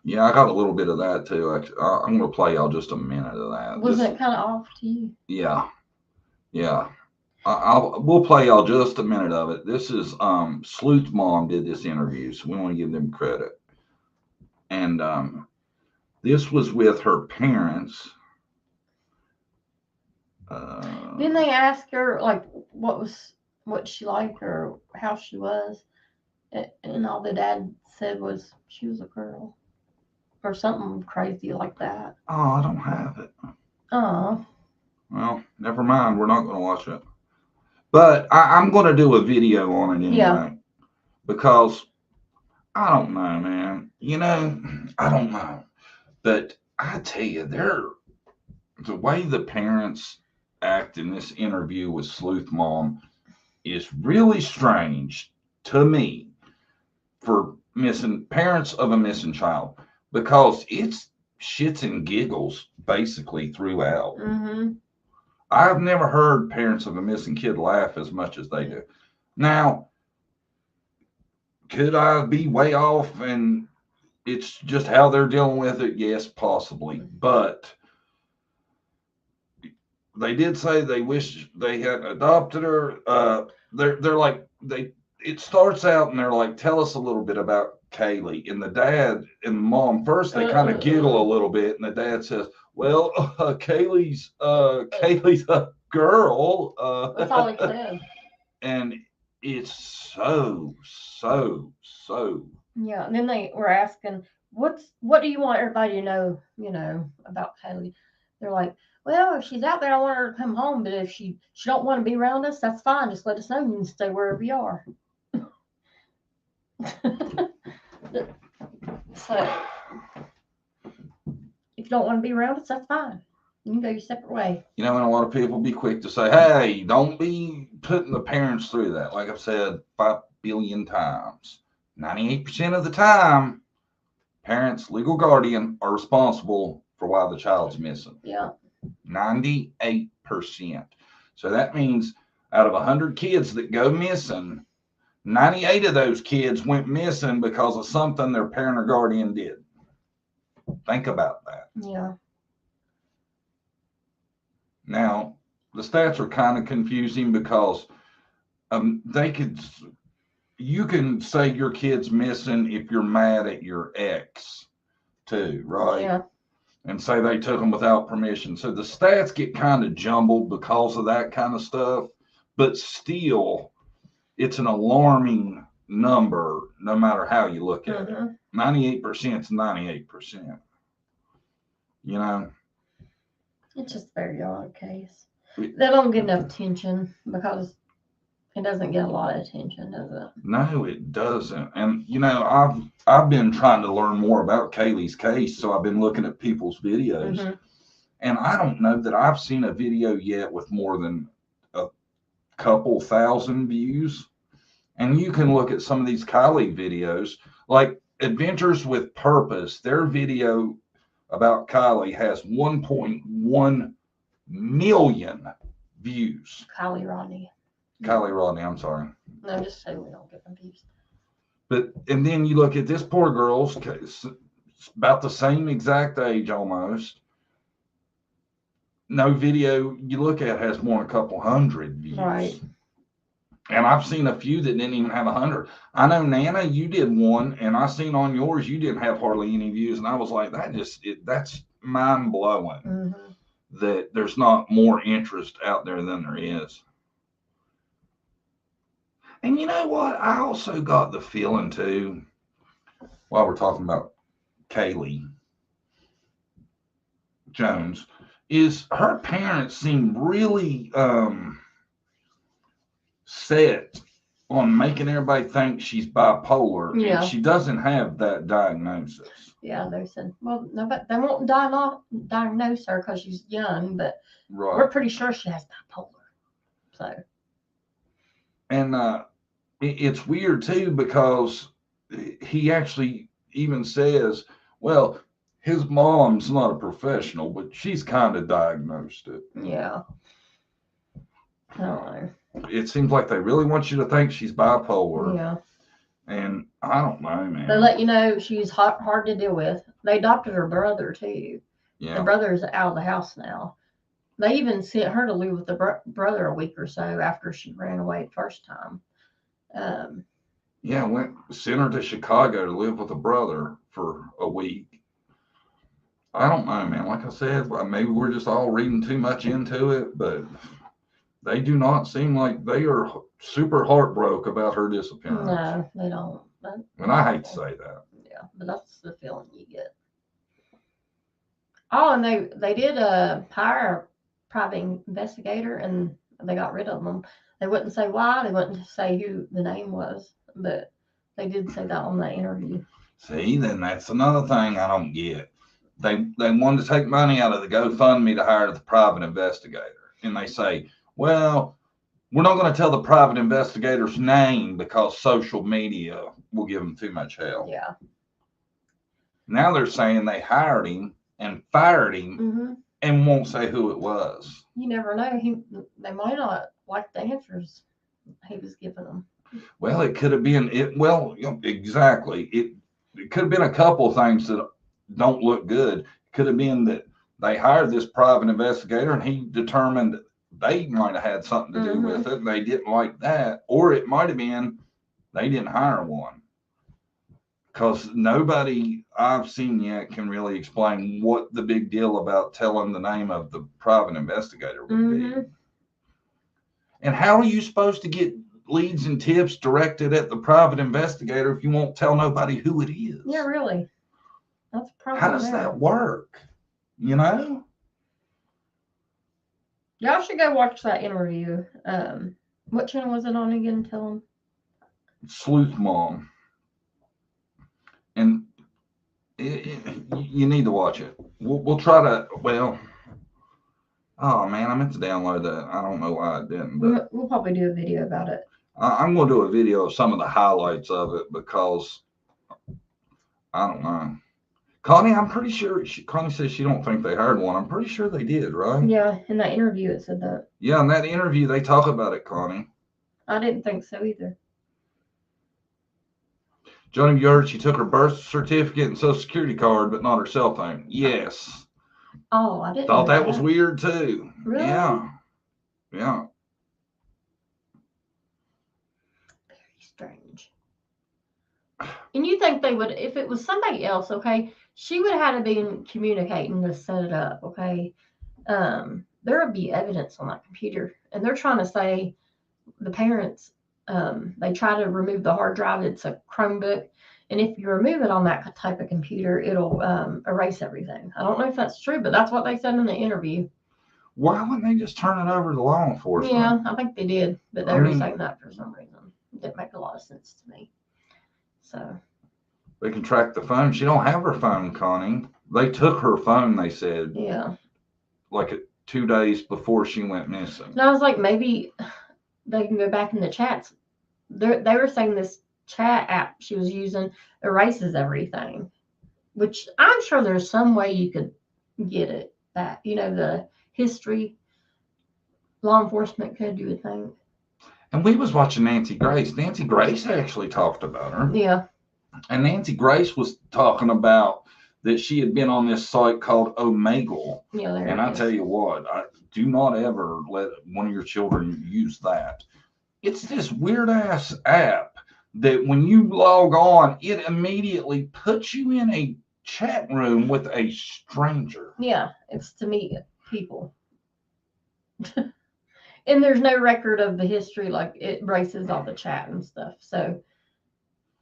Yeah, I got a little bit of that too. I'm going to play y'all just a minute of that. Was it kind of off to you? Yeah. Yeah. We'll play y'all just a minute of it. This is Sleuth's mom did this interview, so we want to give them credit. And this was with her parents. Didn't they ask her like what she liked or how she was? And all the dad said was she was a girl or something crazy like that. Oh, I don't have it. Oh. Well, never mind. We're not going to watch it. But I'm going to do a video on it anyway. Yeah. Because I don't know, man. You know, I don't know. But I tell you, the way the parents act in this interview with Sleuth Mom is really strange to me for missing parents of a missing child, because it's shits and giggles basically throughout. Mm-hmm. I've never heard parents of a missing kid laugh as much as they do. Now, could I be way off and it's just how they're dealing with it? Yes, possibly. But they did say they wish they had adopted her. They're like, it starts out and they're like, tell us a little bit about Kaylee. And the dad and the mom, first they kind of giggle a little bit, and the dad says, well, Kaylee's a girl. That's all he said. And it's so. Yeah. And then they were asking, what do you want everybody to know, about Kaylee? They're like, well, if she's out there, I want her to come home. But if she don't want to be around us, that's fine. Just let us know. You can stay wherever you are. So if you don't want to be around us, that's fine. You can go your separate way. You know, and a lot of people be quick to say, hey, don't be putting the parents through that. Like I've said 5 billion times. 98% of the time, parents, legal guardian, are responsible for why the child's missing. Yeah. 98%. So that means out of 100 kids that go missing, 98 of those kids went missing because of something their parent or guardian did. Think about that. Yeah. Now, the stats are kind of confusing because you can say your kid's missing if you're mad at your ex too, right? Yeah. And say they took them without permission. So the stats get kind of jumbled because of that kind of stuff, but still, it's an alarming number no matter how you look at it. 98% is 98%. You know? It's just a very odd case. They don't get enough attention because it doesn't get a lot of attention, does it? No, it doesn't. And you know, I've been trying to learn more about Kaylee's case, so I've been looking at people's videos. And I don't know that I've seen a video yet with more than a couple thousand views. And you can look at some of these Kylie videos, like Adventures with Purpose. Their video about Kylie has 1.1 million views. Kylie Rodney, I'm sorry. No, just so we don't get confused. And then you look at this poor girl's case, about the same exact age almost. No video you look at has more than a couple hundred views. Right. And I've seen a few that didn't even have 100. I know, Nana, you did one, and I seen on yours you didn't have hardly any views, and I was like, that's mind blowing that there's not more interest out there than there is. And you know what? I also got the feeling too, while we're talking about Kaylee, Jones, is her parents seem really set on making everybody think she's bipolar, Yeah. and she doesn't have that diagnosis. Yeah, they said, well, no, but they won't diagnose her because she's young, but Right. we're pretty sure she has bipolar. So. And it's weird too, because he actually even says, well, his mom's not a professional, but she's kind of diagnosed it. Yeah. I don't know. It seems like they really want you to think she's bipolar. Yeah. And I don't know, man. They let you know she's hard to deal with. They adopted her brother too. Yeah. The brother's out of the house now. They even sent her to live with the brother a week or so after she ran away the first time. Sent her to Chicago to live with a brother for a week. I don't know, man. Like I said, maybe we're just all reading too much into it, but they do not seem like they are super heartbroken about her disappearance. No, they don't. And I hate to say that. Yeah, but that's the feeling you get. Oh, and they did hire a private investigator, and they got rid of them. They wouldn't say why. They wouldn't say who the name was, but they did say that on the interview. See, then that's another thing I don't get. They wanted to take money out of the GoFundMe to hire the private investigator, and they say, well, we're not going to tell the private investigator's name because social media will give them too much help. Yeah. Now they're saying they hired him and fired him and won't say who it was. You never know. They might not like the answers he was giving them. Well, it could have been it. Well, exactly. It could have been a couple of things that don't look good. It could have been that they hired this private investigator and he determined they might have had something to do with it. And they didn't like that. Or it might have been they didn't hire one. Because nobody I've seen yet can really explain what the big deal about telling the name of the private investigator would be. And how are you supposed to get leads and tips directed at the private investigator if you won't tell nobody who it is? Yeah, really. That's probably how does that work? You know? Y'all should go watch that interview. What channel was it on again? Tell them. Sleuth Mom. And you need to watch it. We'll try to, oh man, I meant to download that. I don't know why I didn't. But we'll probably do a video about it. I'm going to do a video of some of the highlights of it because I don't know. Connie, I'm pretty sure, Connie says she don't think they hired one. I'm pretty sure they did, right? Yeah, in that interview it said that. Yeah, in that interview they talk about it, Connie. I didn't think so either. Johnny, you heard she took her birth certificate and social security card, but not her cell phone. Yes. Oh, I didn't thought that was weird too. Really? Yeah. Yeah. Very strange. And you think they would, if it was somebody else, okay, she would have had to be communicating to set it up, okay? There would be evidence on that computer. And they're trying to say the parents, they try to remove the hard drive. It's a Chromebook. And if you remove it on that type of computer, it'll erase everything. I don't know if that's true, but that's what they said in the interview. Why wouldn't they just turn it over to law enforcement? Yeah, I think they did, but they were saying that for some reason. It didn't make a lot of sense to me. So they can track the phone. She don't have her phone, Connie. They took her phone, they said. Yeah. Like 2 days before she went missing. And I was like, maybe they can go back in the chats. They were saying this chat app she was using erases everything, which I'm sure there's some way you could get it back. You know, the history, law enforcement could, you would think. And we was watching Nancy Grace. Nancy Grace actually talked about her. Yeah. And Nancy Grace was talking about that she had been on this site called Omegle. Yeah, there and I tell you what, do not ever let one of your children use that. It's this weird ass app that when you log on, it immediately puts you in a chat room with a stranger. Yeah, it's to meet people. And there's no record of the history, like it erases all the chat and stuff. So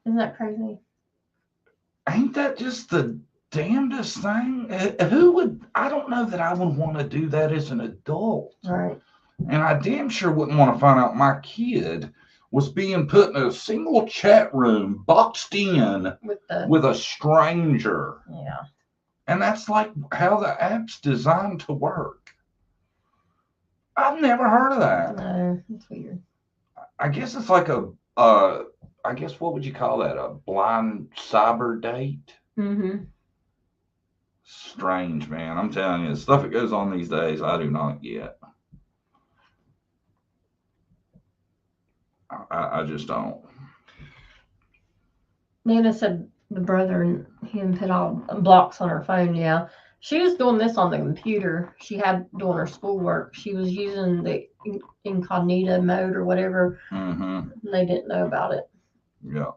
isn't that crazy? Ain't that just the damnedest thing. Who would? I don't know that I would want to do that as an adult. Right. And I damn sure wouldn't want to find out my kid was being put in a single chat room, boxed in with a stranger. Yeah. And that's like how the app's designed to work. I've never heard of that. No, it's weird. I guess it's like I guess what would you call that? A blind cyber date? Mm-hmm. Strange, man. I'm telling you, the stuff that goes on these days, I do not get. I just don't. Nana said the brother and him put all blocks on her phone. Yeah. She was doing this on the computer. She had doing her schoolwork. She was using the incognito mode or whatever. Mm-hmm. They didn't know about it. Yeah.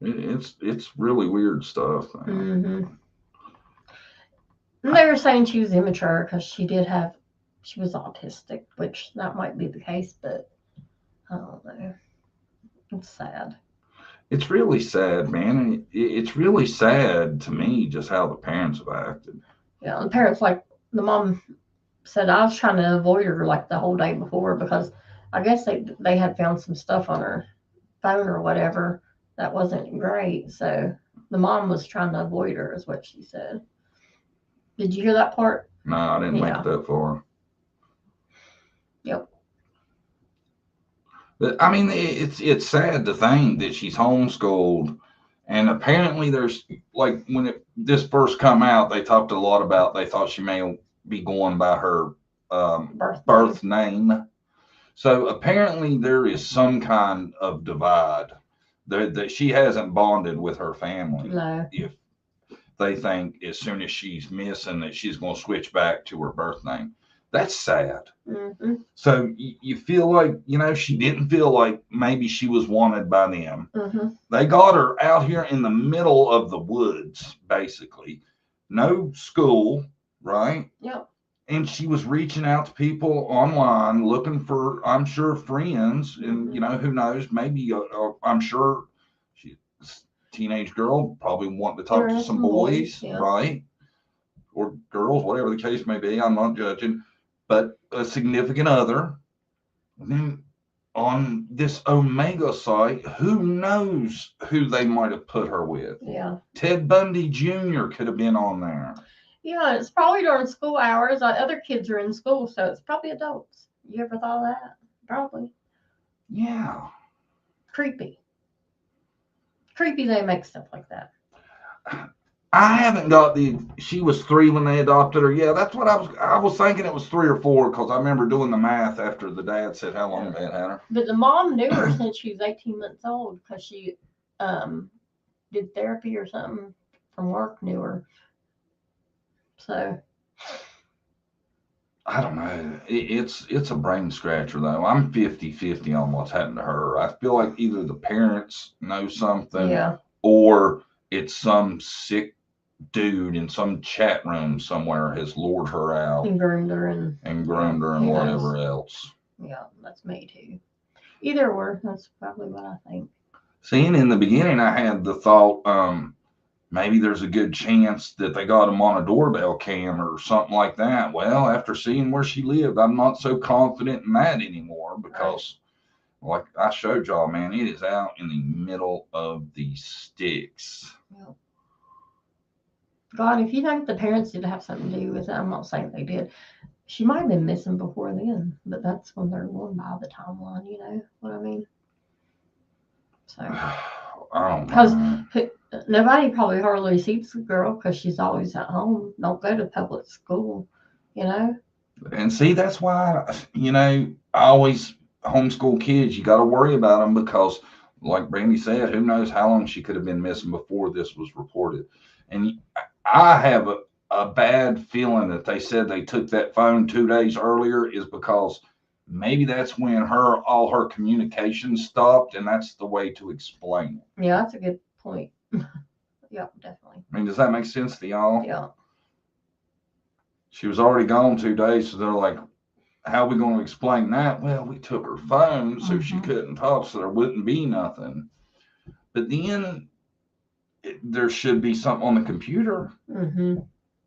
It's really weird stuff. Mm-hmm. And they were saying she was immature because she was autistic, which that might be the case, but I don't know. It's sad. It's really sad, man. It's really sad to me just how the parents have acted. Yeah, the parents, like the mom said, I was trying to avoid her like the whole day before because I guess they had found some stuff on her phone or whatever that wasn't great. So the mom was trying to avoid her, is what she said. Did you hear that part? No, I didn't make it that far. Yep. But I mean, it's sad to think that she's homeschooled, and apparently there's like when this first come out, they talked a lot about they thought she may be going by her birth name. So apparently there is some kind of divide that she hasn't bonded with her family. No. If they think as soon as she's missing that she's going to switch back to her birth name. That's sad. Mm-hmm. So you feel like, she didn't feel like maybe she was wanted by them. Mm-hmm. They got her out here in the middle of the woods, basically. No school, right? Yep. And she was reaching out to people online looking for, I'm sure, friends. And, who knows, maybe, I'm sure she's a teenage girl, probably wanting to talk to some boys, yeah. Right? Or girls, whatever the case may be. I'm not judging. But a significant other. And then on this Omega site, who knows who they might have put her with? Yeah. Ted Bundy Jr. could have been on there. Yeah, it's probably during school hours. Other kids are in school, so it's probably adults. You ever thought of that? Probably. Yeah. Creepy. Creepy they make stuff like that. I haven't got she was 3 when they adopted her. Yeah, that's what I was thinking it was 3 or 4 because I remember doing the math after the dad said how long they had her. But the mom knew her since she was 18 months old because she did therapy or something from work, knew her. So. I don't know. It's a brain scratcher, though. I'm 50-50 on what's happened to her. I feel like either the parents know something or it's some sick dude in some chat room somewhere has lured her out and groomed her and whatever else. Yeah, that's me too. Either or, that's probably what I think. Seeing in the beginning, I had the thought maybe there's a good chance that they got him on a doorbell cam or something like that. Well, after seeing where she lived, I'm not so confident in that anymore because, like I showed y'all, man, it is out in the middle of the sticks. Yep. God, if you think the parents did have something to do with it, I'm not saying they did. She might have been missing before then, but that's when they're going by the timeline, you know what I mean? So, because nobody probably hardly sees the girl because she's always at home. Don't go to public school, And see, that's why, I always homeschool kids. You got to worry about them because, like Brandy said, who knows how long she could have been missing before this was reported. And I have a bad feeling that they said they took that phone 2 days earlier is because maybe that's when all her communication stopped, and that's the way to explain it. Yeah, that's a good point. Yeah, definitely. I mean, does that make sense to y'all? Yeah. She was already gone 2 days, so they're like, how are we going to explain that? Well, we took her phone so she couldn't talk, so there wouldn't be nothing. But then there should be something on the computer Mm-hmm.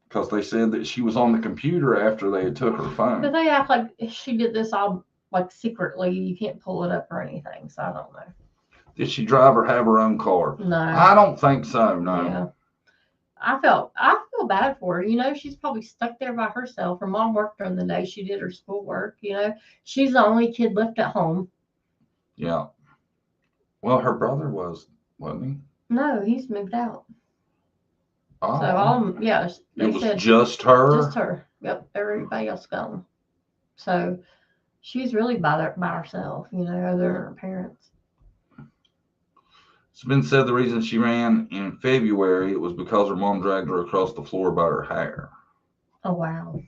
because they said that she was on the computer after they had took her phone. But they act like she did this all like secretly. You can't pull it up or anything. So I don't know. Did she drive or have her own car? No. I don't think so. No. Yeah. I feel bad for her. You know, she's probably stuck there by herself. Her mom worked during the day. She did her schoolwork. You know, she's the only kid left at home. Yeah. Well, her brother wasn't he? No, he's moved out. Oh. So they it was said just her. just her. Yep, everybody else gone. So she's really by herself. You know, other than her parents. It's been said the reason she ran in February it was because her mom dragged her across the floor by her hair. Oh wow.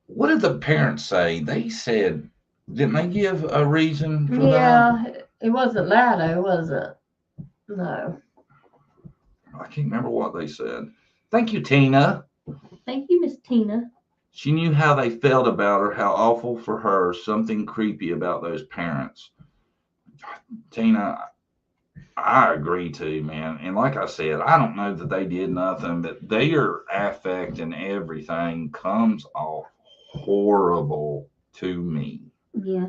What did the parents say? They said, didn't they give a reason for that? Yeah, it wasn't that though, was it? No. I can't remember what they said. Thank you, Tina. Thank you, Miss Tina. She knew how they felt about her, how awful for her, something creepy about those parents. Tina, I agree too, man. And like I said, I don't know that they did nothing, but their affect and everything comes off horrible to me. Yeah.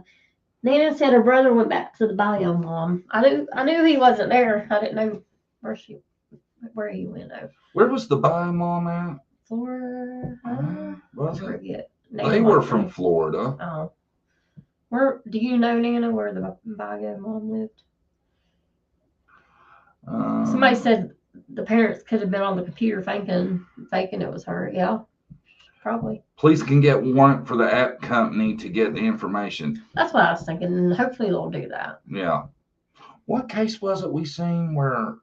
Nana said her brother went back to the bio mom. I knew he wasn't there. I didn't know where he went though. Where was the bio mom at? Florida. Was it? Forget. They were from Florida. Oh. Where do you know, Nana, where the bio mom lived? Somebody said the parents could have been on the computer faking it was her. Yeah, probably. Police can get warrant for the app company to get the information. That's what I was thinking. Hopefully they'll do that. Yeah. What case was it we seen where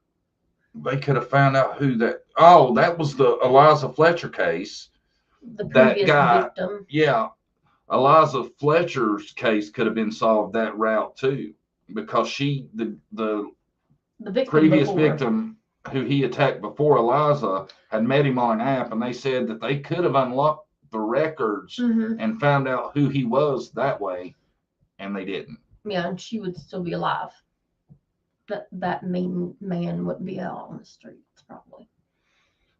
they could have found out who that? Oh, that was the Eliza Fletcher case. The previous victim. Yeah. Eliza Fletcher's case could have been solved that route too, because the victim previous before. victim who he attacked before Eliza had met him on an app, and they said that they could have unlocked the records and found out who he was that way, and they didn't. Yeah, and she would still be alive. That mean man wouldn't be out on the streets probably.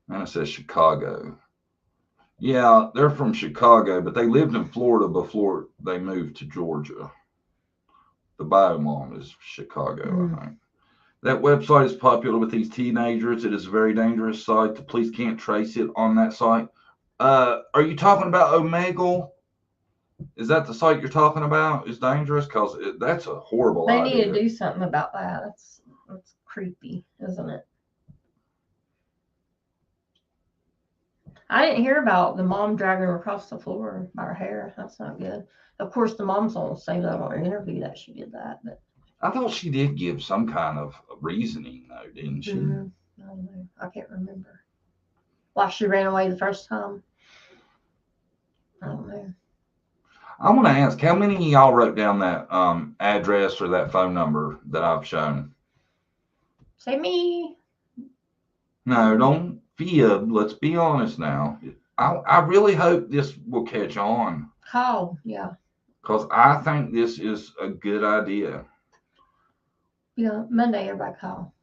And it says Chicago. Yeah, they're from Chicago, but they lived in Florida before they moved to Georgia. The bio mom is Chicago, I think. That website is popular with these teenagers. It is a very dangerous site. The police can't trace it on that site. Are you talking about Omegle? Is that the site you're talking about? Is dangerous? Because that's a horrible idea. They need to do something about that. That's creepy, isn't it? I didn't hear about the mom dragging her across the floor by her hair. That's not good. Of course, the mom's gonna say that on her interview that she did that, but I thought she did give some kind of reasoning, though, didn't she? I don't know. I can't remember. Why she ran away the first time? I don't know. I want to ask, how many of y'all wrote down that address or that phone number that I've shown? Say me. No, don't fib. Let's be honest now. I really hope this will catch on. Call, yeah. Because I think this is a good idea. Yeah, Monday everybody call.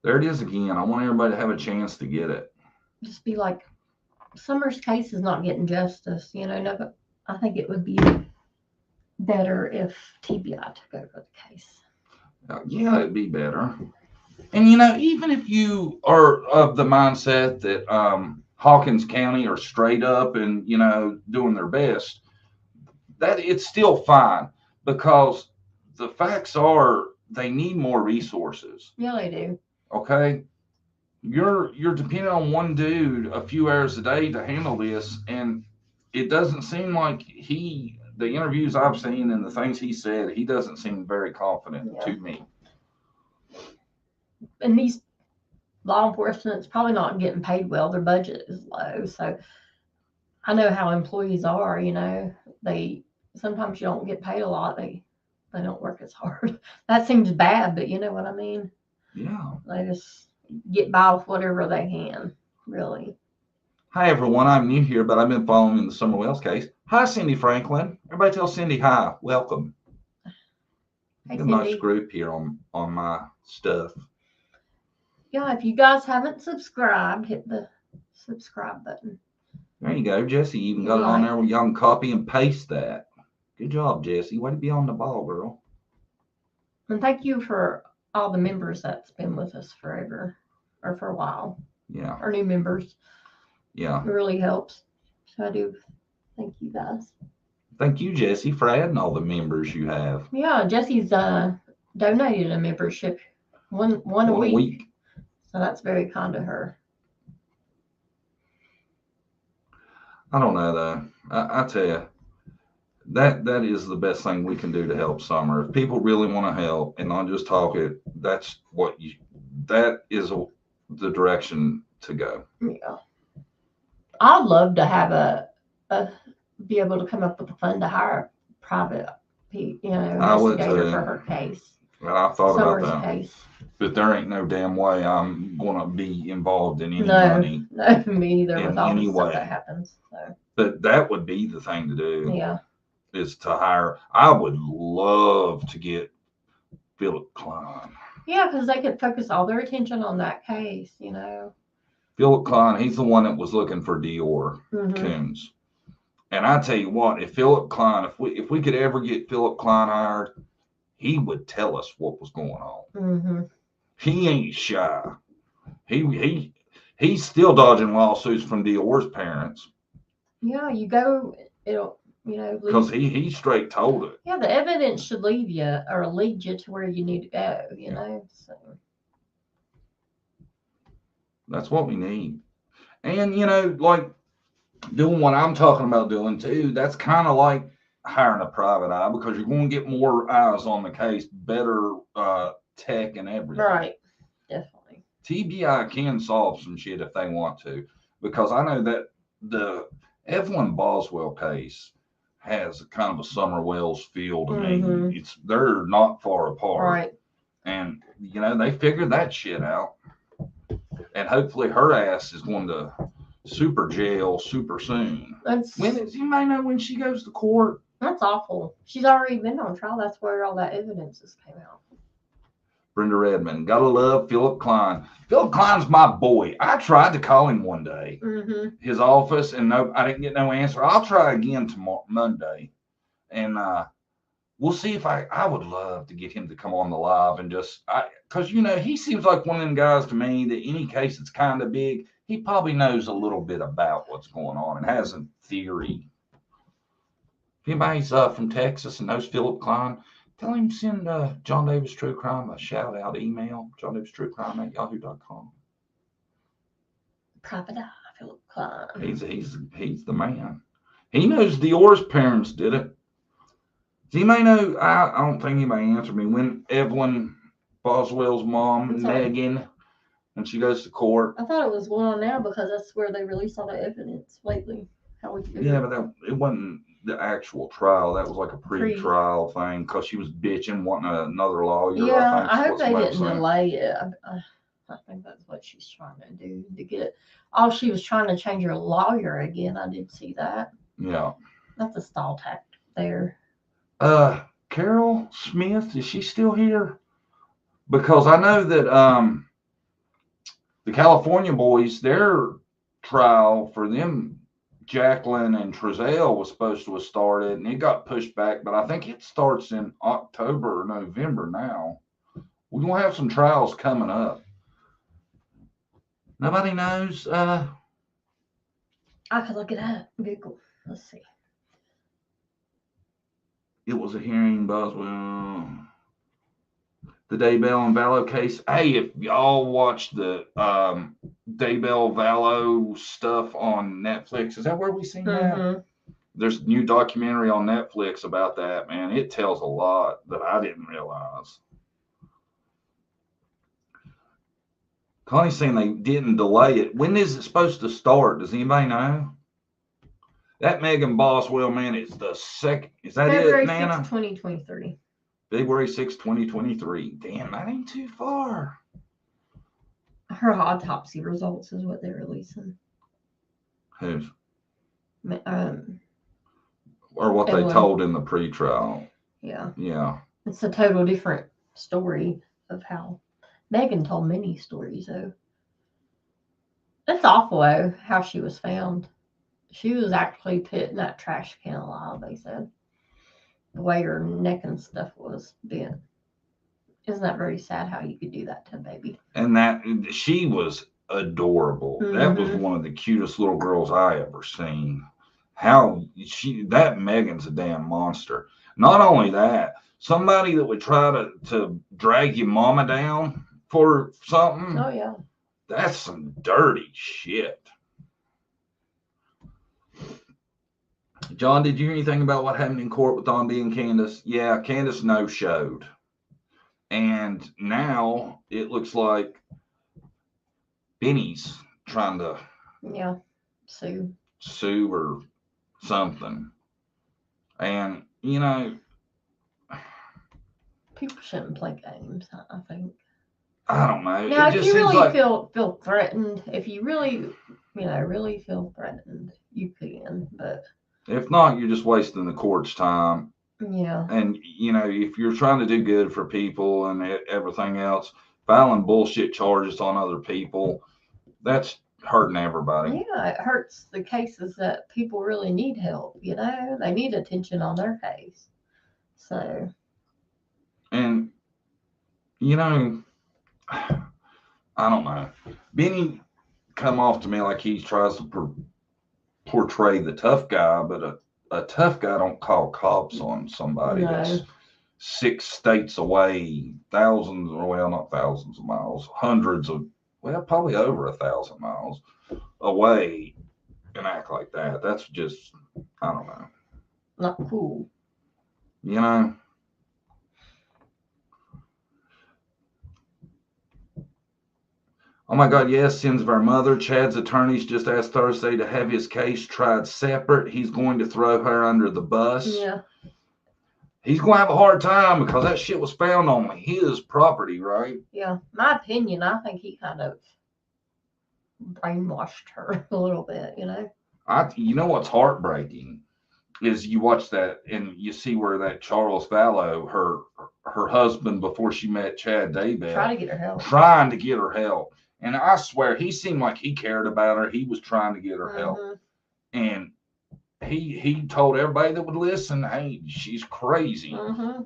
There it is again. I want everybody to have a chance to get it. Just be like, Summer's case is not getting justice. You know, no, but I think it would be better if TBI took over the case. Yeah, it'd be better. And, you know, even if you are of the mindset that Hawkins County are straight up and, you know, doing their best, that it's still fine, because the facts are they need more resources. Yeah, they do. Okay? You're depending on one dude a few hours a day to handle this, and it doesn't seem like the interviews I've seen and the things he said, he doesn't seem very confident to me. And these law enforcement's probably not getting paid well. Their budget is low. So I know how employees are, you know. Sometimes you don't get paid a lot. They don't work as hard. That seems bad, but you know what I mean? Yeah. They just get by with whatever they can, really. Hi, everyone. I'm new here, but I've been following the Summer Wells case. Hi, Cindy Franklin. Everybody tell Cindy hi. Welcome. Hey, A nice Cindy. group here on my stuff. Yeah, if you guys haven't subscribed, hit the subscribe button. There you go. Jesse even got it on there where y'all can copy and paste that. Good job, Jesse. Way to be on the ball, girl. And thank you for all the members that's been with us forever or for a while. Yeah. Our new members. Yeah. It really helps. So I do thank you guys. Thank you, Jesse, for adding all the members you have. Yeah, Jesse's donated a membership one a week. So that's very kind of her. I don't know though. I tell you, that is the best thing we can do to help Summer. If people really want to help and not just talk it, that is the direction to go. Yeah. I'd love to have be able to come up with a fund to hire a private, investigator for her case. Well, I thought Summer's about that. Case. But there ain't no damn way I'm gonna be involved in any No, money. No, me either in with all any the stuff way. that happens. So. But that would be the thing to do. Yeah. Is to hire. I would love to get Philip Klein. Yeah, because they could focus all their attention on that case, Philip Klein, he's the one that was looking for Dior Coons. And I tell you what, if Philip Klein, if we could ever get Philip Klein hired, he would tell us what was going on. He ain't shy. He's still dodging lawsuits from Dior's parents. Yeah, you go, because he straight told it. Yeah, the evidence should lead you to where you need to go. know. So that's what we need. And like doing what I'm talking about doing too. That's kind of like hiring a private eye because you're going to get more eyes on the case, better tech and everything. Right, definitely. TBI can solve some shit if they want to, because I know that the Evelyn Boswell case has kind of a Summer Wells feel to me. They're not far apart. Right. And they figured that shit out. And hopefully her ass is going to super jail super soon. You may know when she goes to court. That's awful. She's already been on trial. That's where all that evidence came out. Brenda Redmond. Gotta love Philip Klein. Philip Klein's my boy. I tried to call him one day. His office, and I didn't get no answer. I'll try again tomorrow, Monday. And we'll see if I would love to get him to come on the live and because he seems like one of them guys to me that any case that's kind of big, he probably knows a little bit about what's going on and has a theory. If anybody's from Texas and knows Philip Klein, tell him to send John Davis True Crime a shout out email, johndavistruecrime@yahoo.com. Private eye, Philip Klein. He's the man. He knows Dior's parents did it. So you may know, I don't think anybody answered me, when Evelyn Boswell's mom, Megan, when she goes to court. I thought it was going on now because that's where they release all the evidence lately. But it wasn't the actual trial. That was like a pre-trial thing because she was bitching, wanting another lawyer. Yeah, I hope they didn't delay it. I think that's what she's trying to do to get it. Oh, she was trying to change her lawyer again. I did see that. Yeah. That's a stall tactic there. Carol Smith, is she still here? Because I know that the California boys, their trial for them, Jacqueline and Trezell, was supposed to have started, and it got pushed back, but I think it starts in October or November now. We're going to have some trials coming up. Nobody knows. I could look it up. Google. Let's see. It was a hearing, Boswell. The Daybell and Vallow case. Hey, if y'all watch the Daybell Vallow stuff on Netflix, is that where we seen that? There's a new documentary on Netflix about that, man. It tells a lot that I didn't realize. Connie's saying they didn't delay it. When is it supposed to start? Does anybody know? That Megan Boswell, man, it's the second. Is that February it, Nana? 6, 2023. February 6, 2023. Damn, that ain't too far. Her autopsy results is what they're releasing. Who's? Or what Evelyn. They told in the pre-trial. Yeah. Yeah. It's a total different story of how Megan told many stories, though. It's awful, though, how she was found. She was actually put in that trash can alive, they said. The way her neck and stuff was bent. Isn't that very sad how you could do that to a baby? And that she was adorable. That was one of the cutest little girls I ever seen. That Megan's a damn monster. Not only that, somebody that would try to drag your mama down for something. Oh, yeah. That's some dirty shit. John, did you hear anything about what happened in court with Don B and Candace? Yeah, Candace no-showed. And now it looks like Benny's trying to sue or something. And, people shouldn't play games, I think. I don't know. Now, if you really feel threatened, if you really, really feel threatened, you can. But if not, you're just wasting the court's time. Yeah. And, if you're trying to do good for people and everything else, filing bullshit charges on other people, that's hurting everybody. Yeah, it hurts the cases that people really need help, They need attention on their case. So. And, I don't know. Benny come off to me like he tries to portray the tough guy, but a tough guy don't call cops on somebody that's 6 states away, thousands, well, not thousands of miles, hundreds of, well, probably over 1,000 miles away and act like that. That's just, I don't know. Not cool. Oh my God, yes, sins of our mother. Chad's attorneys just asked Thursday to have his case tried separate. He's going to throw her under the bus. Yeah. He's going to have a hard time because that shit was found on his property, right? Yeah. My opinion, I think he kind of brainwashed her a little bit, You know what's heartbreaking is you watch that and you see where that Charles Vallow, her husband before she met Chad Daybell, trying to get her help. And I swear, he seemed like he cared about her. He was trying to get her help. And he told everybody that would listen, hey, she's crazy.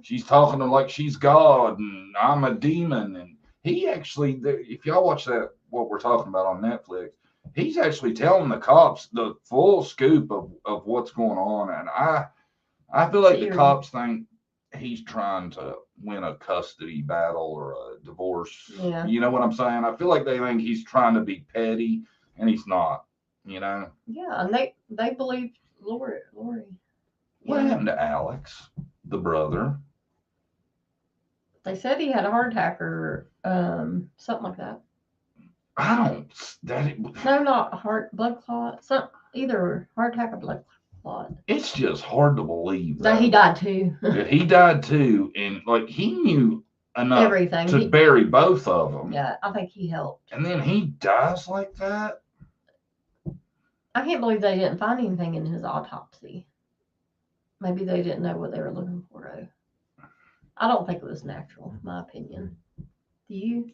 She's talking to like she's God and I'm a demon. And he actually, if y'all watch that, what we're talking about on Netflix, he's actually telling the cops the full scoop of what's going on. And I feel like the cops think he's trying to win a custody battle or a divorce. Yeah. You know what I'm saying? I feel like they think he's trying to be petty, and he's not. Yeah, and they believe Lori. What happened to Alex, the brother? They said he had a heart attack or something like that. No, not blood clot. Either heart attack or blood clot. It's just hard to believe that he died too. He died too, and like he knew enough everything to bury both of them. Yeah, I think he helped. And then he dies like that. I can't believe they didn't find anything in his autopsy. Maybe they didn't know what they were looking for. I don't think it was natural, in my opinion. Do you?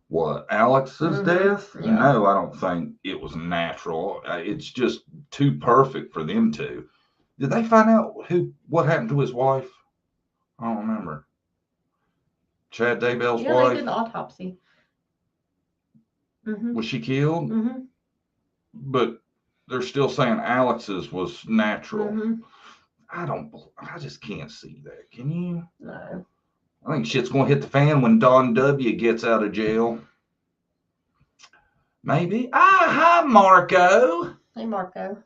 What, Alex's death? Yeah. No, I don't think it was natural. It's just too perfect for them to. Did they find out what happened to his wife? I don't remember. Chad Daybell's wife? Yeah, they did the autopsy. Was she killed? But they're still saying Alex's was natural. I just can't see that. Can you? No. I think shit's going to hit the fan when Don W. gets out of jail. Maybe. Hi, Marco. Hey, Marco.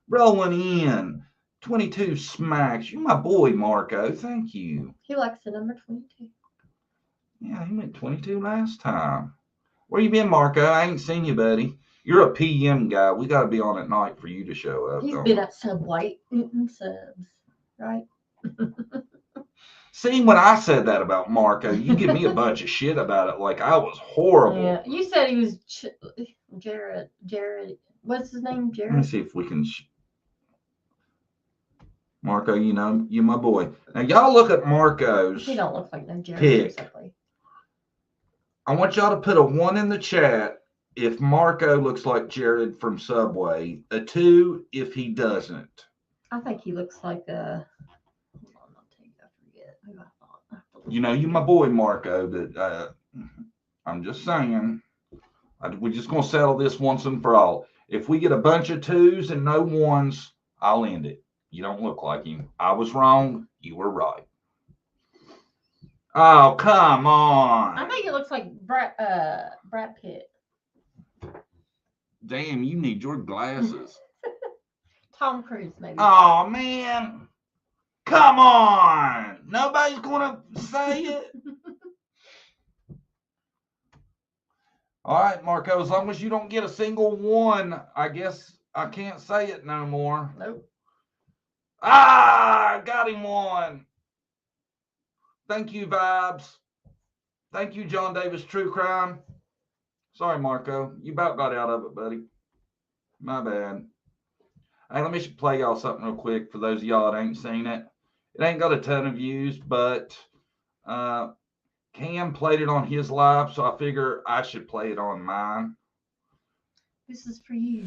Rolling in. 22 smacks. You're my boy, Marco. Thank you. He likes the number 22. Yeah, he went 22 last time. Where you been, Marco? I ain't seen you, buddy. You're a PM guy. We got to be on at night for you to show up. He's been at Subway eating subs, right? See, when I said that about Marco, you give me a bunch of shit about it like I was horrible. Yeah, you said he was Jared. What's his name? Jared? Let me see if we can. Marco, you know, you my boy. Now, y'all look at Marco's. He don't look like no Jared. Pick. Basically. I want y'all to put a 1 in the chat if Marco looks like Jared from Subway. A 2 if he doesn't. I think he looks like a. Hold on, I'll tell you. I forget who I thought. You know, you my boy Marco. That I'm just saying. We're just gonna settle this once and for all. If we get a bunch of 2s and no 1s, I'll end it. You don't look like him. I was wrong. You were right. Oh, come on. I think it looks like Brad Pitt. Damn, you need your glasses. Tom Cruise, maybe. Oh, man. Come on. Nobody's going to say it. All right, Marco, as long as you don't get a single 1, I guess I can't say it no more. Nope. Ah, got him 1. Thank you, Vibes. Thank you, John Davis True Crime. Sorry, Marco. You about got out of it, buddy. My bad. Hey, let me play y'all something real quick for those of y'all that ain't seen it. It ain't got a ton of views, but Cam played it on his live, so I figure I should play it on mine. This is for you.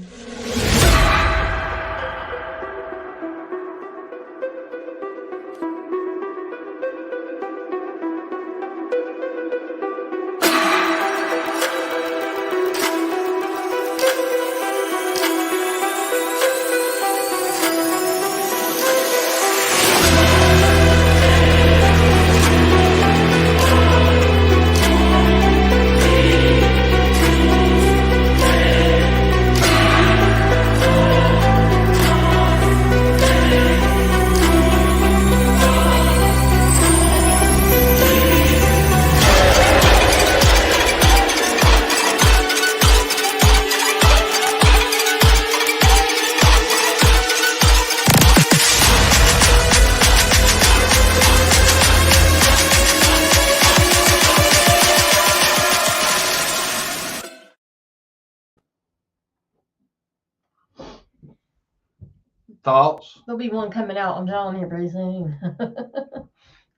Thoughts? There'll be one coming out. I'm telling you pretty soon.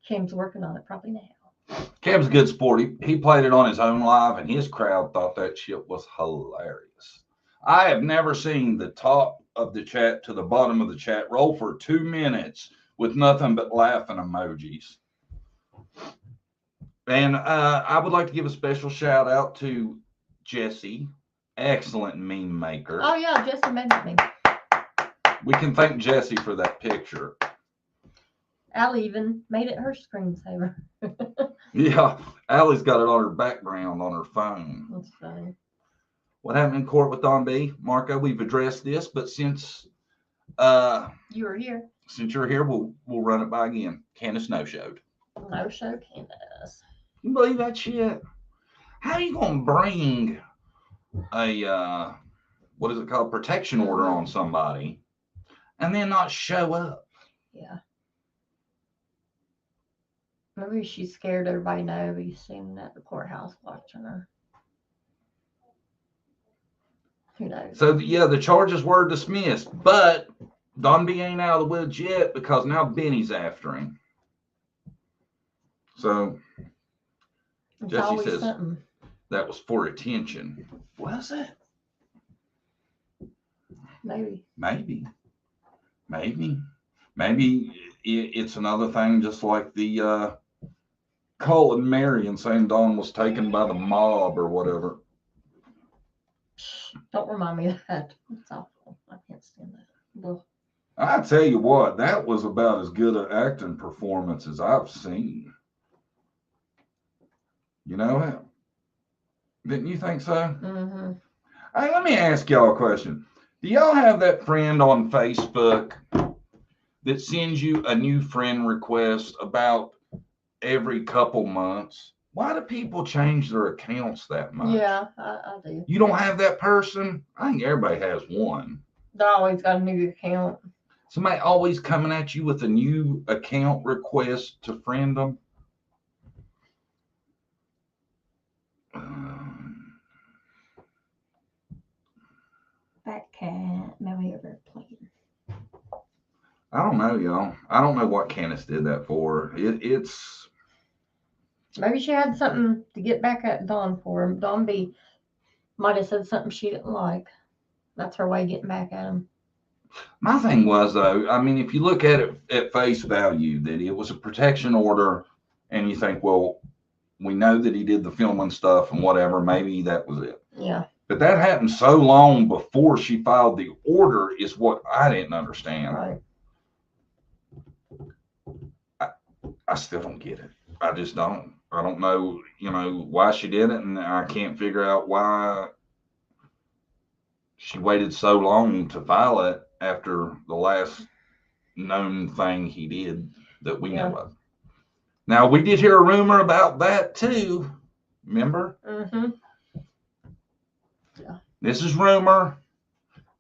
Cam's working on it probably now. Cam's a good sport. He played it on his own live, and his crowd thought that shit was hilarious. I have never seen the top of the chat to the bottom of the chat roll for 2 minutes with nothing but laughing emojis. And I would like to give a special shout out to Jesse, excellent meme maker. Oh yeah, Jesse made me. We can thank Jesse for that picture. Allie even made it her screensaver. Yeah, Allie's got it on her background on her phone. That's funny. What happened in court with Don B? Marco, we've addressed this, but since you were here. Since you're here, we'll run it by again. Candace no-showed. No show Candace. You believe that shit? How are you gonna bring a what is it called, protection order on somebody and then not show up? Yeah. Maybe she's scared everybody know he's seen at the courthouse watching her. Who knows? So yeah, the charges were dismissed, but Don B ain't out of the woods yet because now Benny's after him. So It's Jesse says something. that was for attention. Was it? Maybe. Maybe it's another thing, just like the calling Mary and saying Dawn was taken by the mob or whatever. Don't remind me of that. It's awful. I can't stand that. Well, I tell you what, that was about as good an acting performance as I've seen. You know, didn't you think so? mm-hmm. Hey, let me ask y'all a question. Do y'all have that friend on Facebook that sends you a new friend request about every couple months? Why do people change their accounts that much? Yeah, I do. You don't have that person? I think everybody has one. They always got a new account. Somebody always coming at you with a new account request to friend them. Fat cat, Maui ever played. I don't know, y'all. I don't know what Candace did that for. It's Maybe she had something to get back at Dawn for him. Dawn B might have said something she didn't like. That's her way of getting back at him. my thing was though. I mean, if you look at it at face value, that it was a protection order, and you think, well, we know that he did the filming stuff and whatever. Maybe that was it. Yeah. But that happened so long before she filed the order is what I didn't understand. Right. I still don't get it. I just don't. I don't know, why she did it, and I can't figure out why she waited so long to file it after the last known thing he did that we know of. Now, we did hear a rumor about that too. Remember? Mm-hmm. Yeah. This is rumor.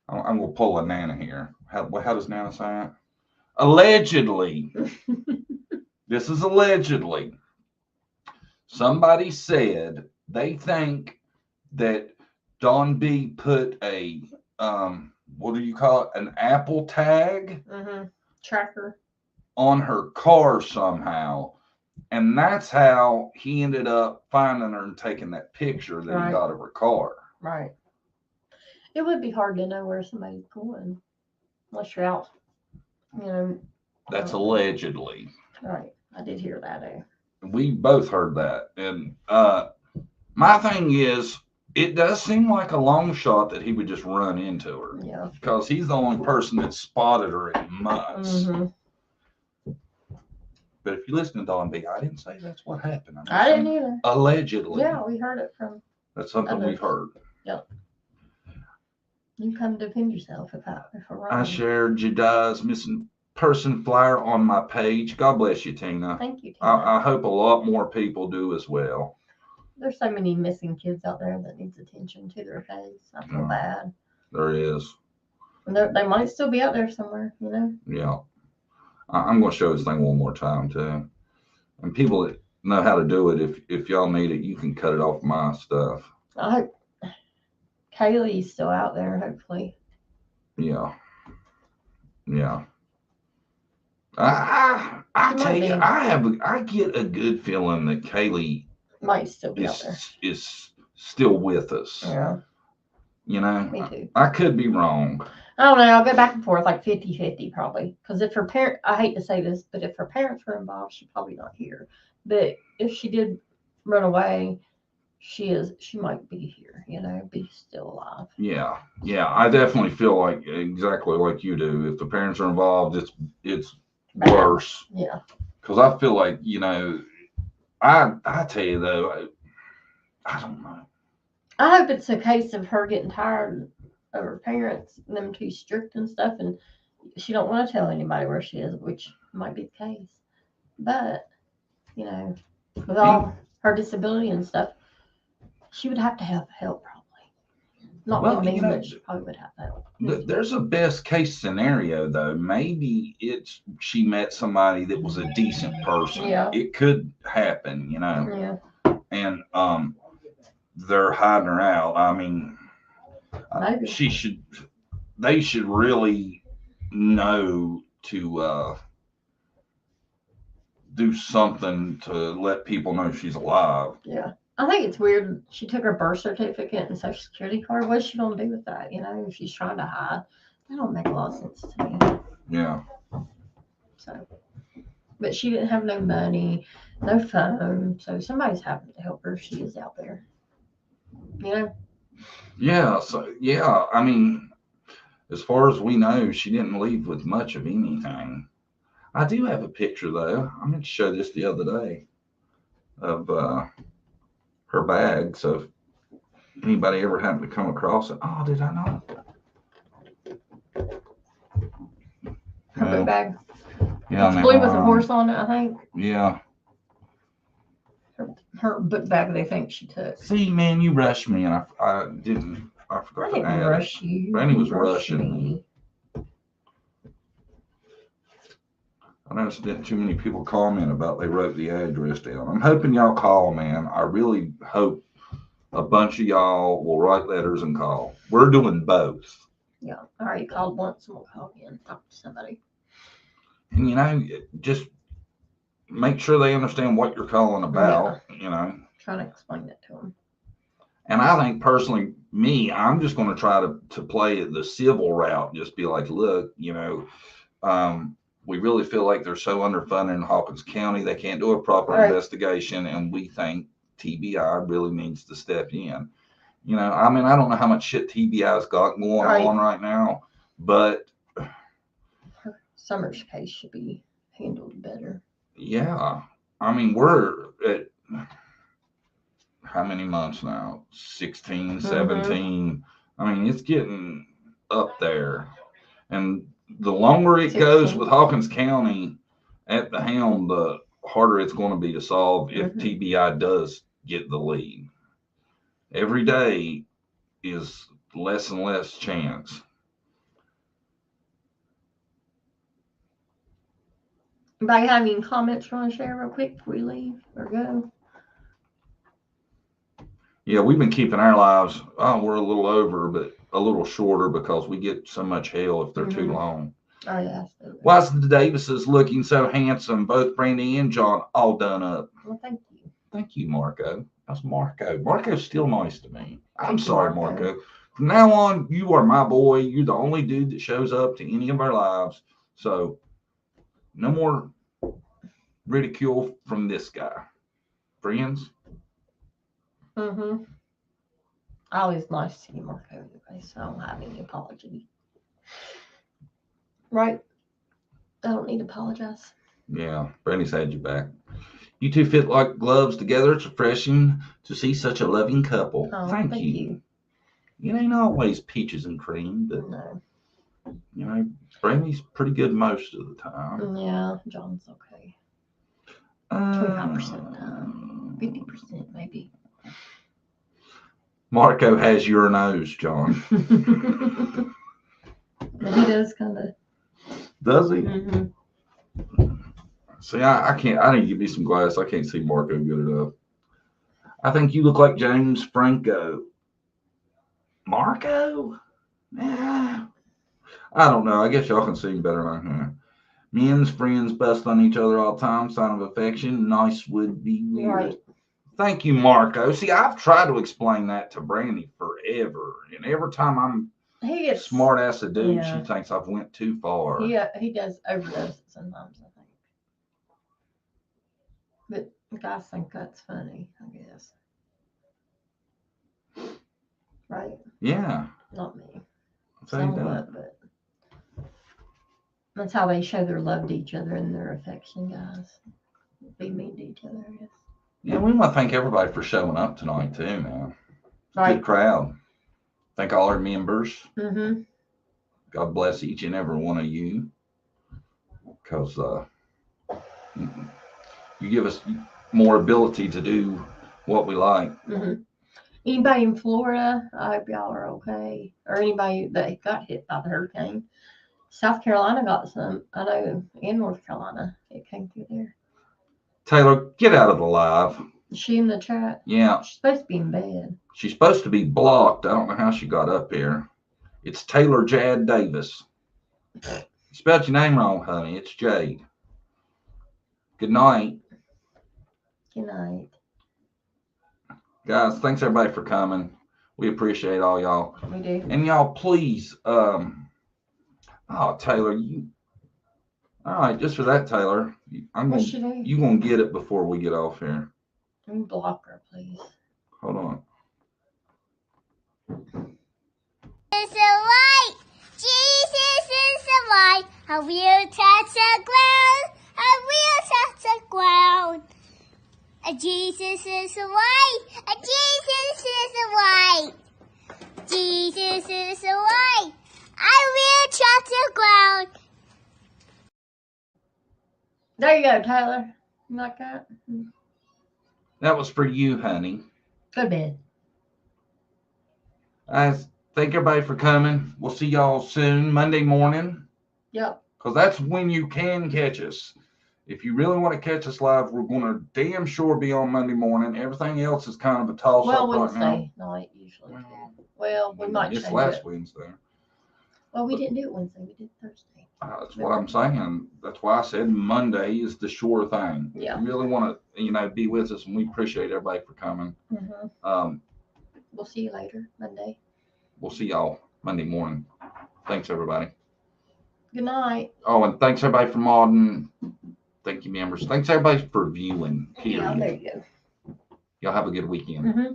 I'm going to pull a Nana here. How does Nana say it? Allegedly. This is allegedly. Somebody said they think that Dawn B put a, what do you call it? An Apple tag? Mm-hmm. Tracker. On her car somehow. And that's how he ended up finding her and taking that picture that he got of her car. Right. It would be hard to know where somebody's going unless you're out, That's allegedly. Right. I did hear that. We both heard that. And my thing is, it does seem like a long shot that he would just run into her. Yeah. Because he's the only person that spotted her in months. Mm-hmm. But if you listen to Dawn B, I didn't say that's what happened. I didn't either. Allegedly. Yeah, we heard it from. That's something we've heard. Yep. You come defend yourself if I'm wrong. I shared Jedi's missing person flyer on my page. God bless you, Tina. Thank you, Tina. I hope a lot more people do as well. There's so many missing kids out there that needs attention to their face. I feel bad. There is. And they might still be out there somewhere, Yeah. I'm going to show this thing one more time, too. And people that know how to do it, if y'all need it, you can cut it off my stuff. I hope Kaylee's still out there, hopefully. Yeah. Yeah. I tell you, I get a good feeling that Kaylee might still be out there. Is still with us. Yeah. Me too. I could be wrong. I don't know. I'll go back and forth like 50-50 probably. Because if her parent, I hate to say this, but if her parents were involved, she's probably not here. But if she did run away, she might be here, be still alive. Yeah. Yeah. I definitely feel like exactly like you do. If the parents are involved, it's worse. Yeah. Because I feel like, I tell you though, I don't know. I hope it's a case of her getting tired of her parents and them too strict and stuff, and she don't want to tell anybody where she is, which might be the case. But with all her disability and stuff, she would have to have help probably. Not with me, but she probably would have help. There's a best case scenario though. Maybe she met somebody that was a decent person. Yeah. It could happen, Yeah. And they're hiding her out. I mean, maybe they should really know to do something to let people know she's alive. Yeah. I think it's weird. She took her birth certificate and social security card. What's she gonna do with that? If she's trying to hide, that don't make a lot of sense to me. Yeah. So, but she didn't have no money, no phone, so somebody's having to help her if she is out there. Yeah. So yeah, I mean, as far as we know, she didn't leave with much of anything. I do have a picture though. I meant to show this the other day of her bag. So if anybody ever happened to come across it, did I not? Her book bag. Yeah, it's blue with a horse on it, I think. Yeah. Her book bag, they think she took. See, man, you rushed me, and I didn't. I forgot to add. Rush you. Brandy was rushing me. I noticed that too many people comment about they wrote the address down. I'm hoping y'all call, man. I really hope a bunch of y'all will write letters and call. We're doing both. Yeah, I already called once and we'll call again. Talk to somebody. And, just make sure they understand what you're calling about, Trying to explain it to them. And I think personally, I'm just going to try to play the civil route. Just be like, look, we really feel like they're so underfunded in Hawkins County, they can't do a proper investigation. And we think TBI really needs to step in. I don't know how much shit TBI's got going on right now, but Summer's case should be handled better. Yeah. We're at how many months now? 16, 17. It's getting up there. And the longer it goes with Hawkins County at the helm, the harder it's going to be to solve if TBI does get the lead. Every day is less and less chance. Anybody have any comments you want to share real quick before we leave or go? Yeah, we've been keeping our lives, we're a little over, but a little shorter because we get so much hell if they're too long. Oh, yeah. Why is the Davises looking so handsome? Both Brandy and John all done up. Well, thank you. Thank you, Marco. That's Marco. Marco's still nice to me. I'm sorry, Marco. From now on, you are my boy. You're the only dude that shows up to any of our lives. So no more ridicule from this guy. Friends? Always nice to see Marco anyway, so I don't have any apology. Right? I don't need to apologize. Yeah, Brandy's had you back. You two fit like gloves together. It's refreshing to see such a loving couple. Oh, thank you. It ain't always peaches and cream, but no. Brandy's pretty good most of the time. Yeah, John's okay. 25% of the time. 50% maybe. Marco has your nose, John. But he does kind of. Does he? See, I can't. I need to give you some glass. I can't see Marco good enough. I think you look like James Franco. Marco? Yeah. I don't know. I guess y'all can see him better than I can. Men's friends bust on each other all the time. Sign of affection. Nice would be weird. Right. Thank you, Marco. See, I've tried to explain that to Brandy forever, and every time I'm smart ass a dude, she thinks I've went too far. Yeah, he does overdose it sometimes, I think. But guys think that's funny, I guess. Right? Yeah. Not me. Somewhat, but that's how they show their love to each other and their affection, guys. Be mean to each other, I guess. Yeah, we want to thank everybody for showing up tonight too, man. Right. Good crowd. Thank all our members. God bless each and every one of you. Because you give us more ability to do what we like. Anybody in Florida, I hope y'all are okay. Or anybody that got hit by the hurricane. South Carolina got some, I know, and North Carolina. It came through there. Taylor, get out of the live. Is she in the chat? Yeah. She's supposed to be in bed. She's supposed to be blocked. I don't know how she got up here. It's Taylor Jad Davis. You spelled your name wrong, honey. It's Jade. Good night. Good night. Guys, thanks everybody for coming. We appreciate all y'all. We do. And y'all, please, Taylor, you. All right, just for that, Taylor, you gonna get it before we get off here. Let me block her, please. Hold on. Is the light. Jesus is the light. I will touch the ground. I will touch the ground. Jesus is the light. Jesus is the light. Jesus is the light. I will touch the ground. There you go, Tyler. You like that? That was for you, honey. Go to bed. Thank everybody for coming. We'll see y'all soon, Monday morning. Yep. Because that's when you can catch us. If you really want to catch us live, we're going to damn sure be on Monday morning. Everything else is kind of a toss-up right now. Wednesday night usually. Well, we might change it. It's last it. Wednesday. Well, we didn't do it Wednesday. We did Thursday. That's what I'm saying. That's why I said Monday is the sure thing. Yeah. You really want to, be with us, and we appreciate everybody for coming. Mm-hmm. We'll see you later Monday. We'll see y'all Monday morning. Thanks, everybody. Good night. Oh, and thanks everybody for modding. Thank you, members. Thanks everybody for viewing. Yeah, Period. there you go. Y'all have a good weekend. Mm-hmm.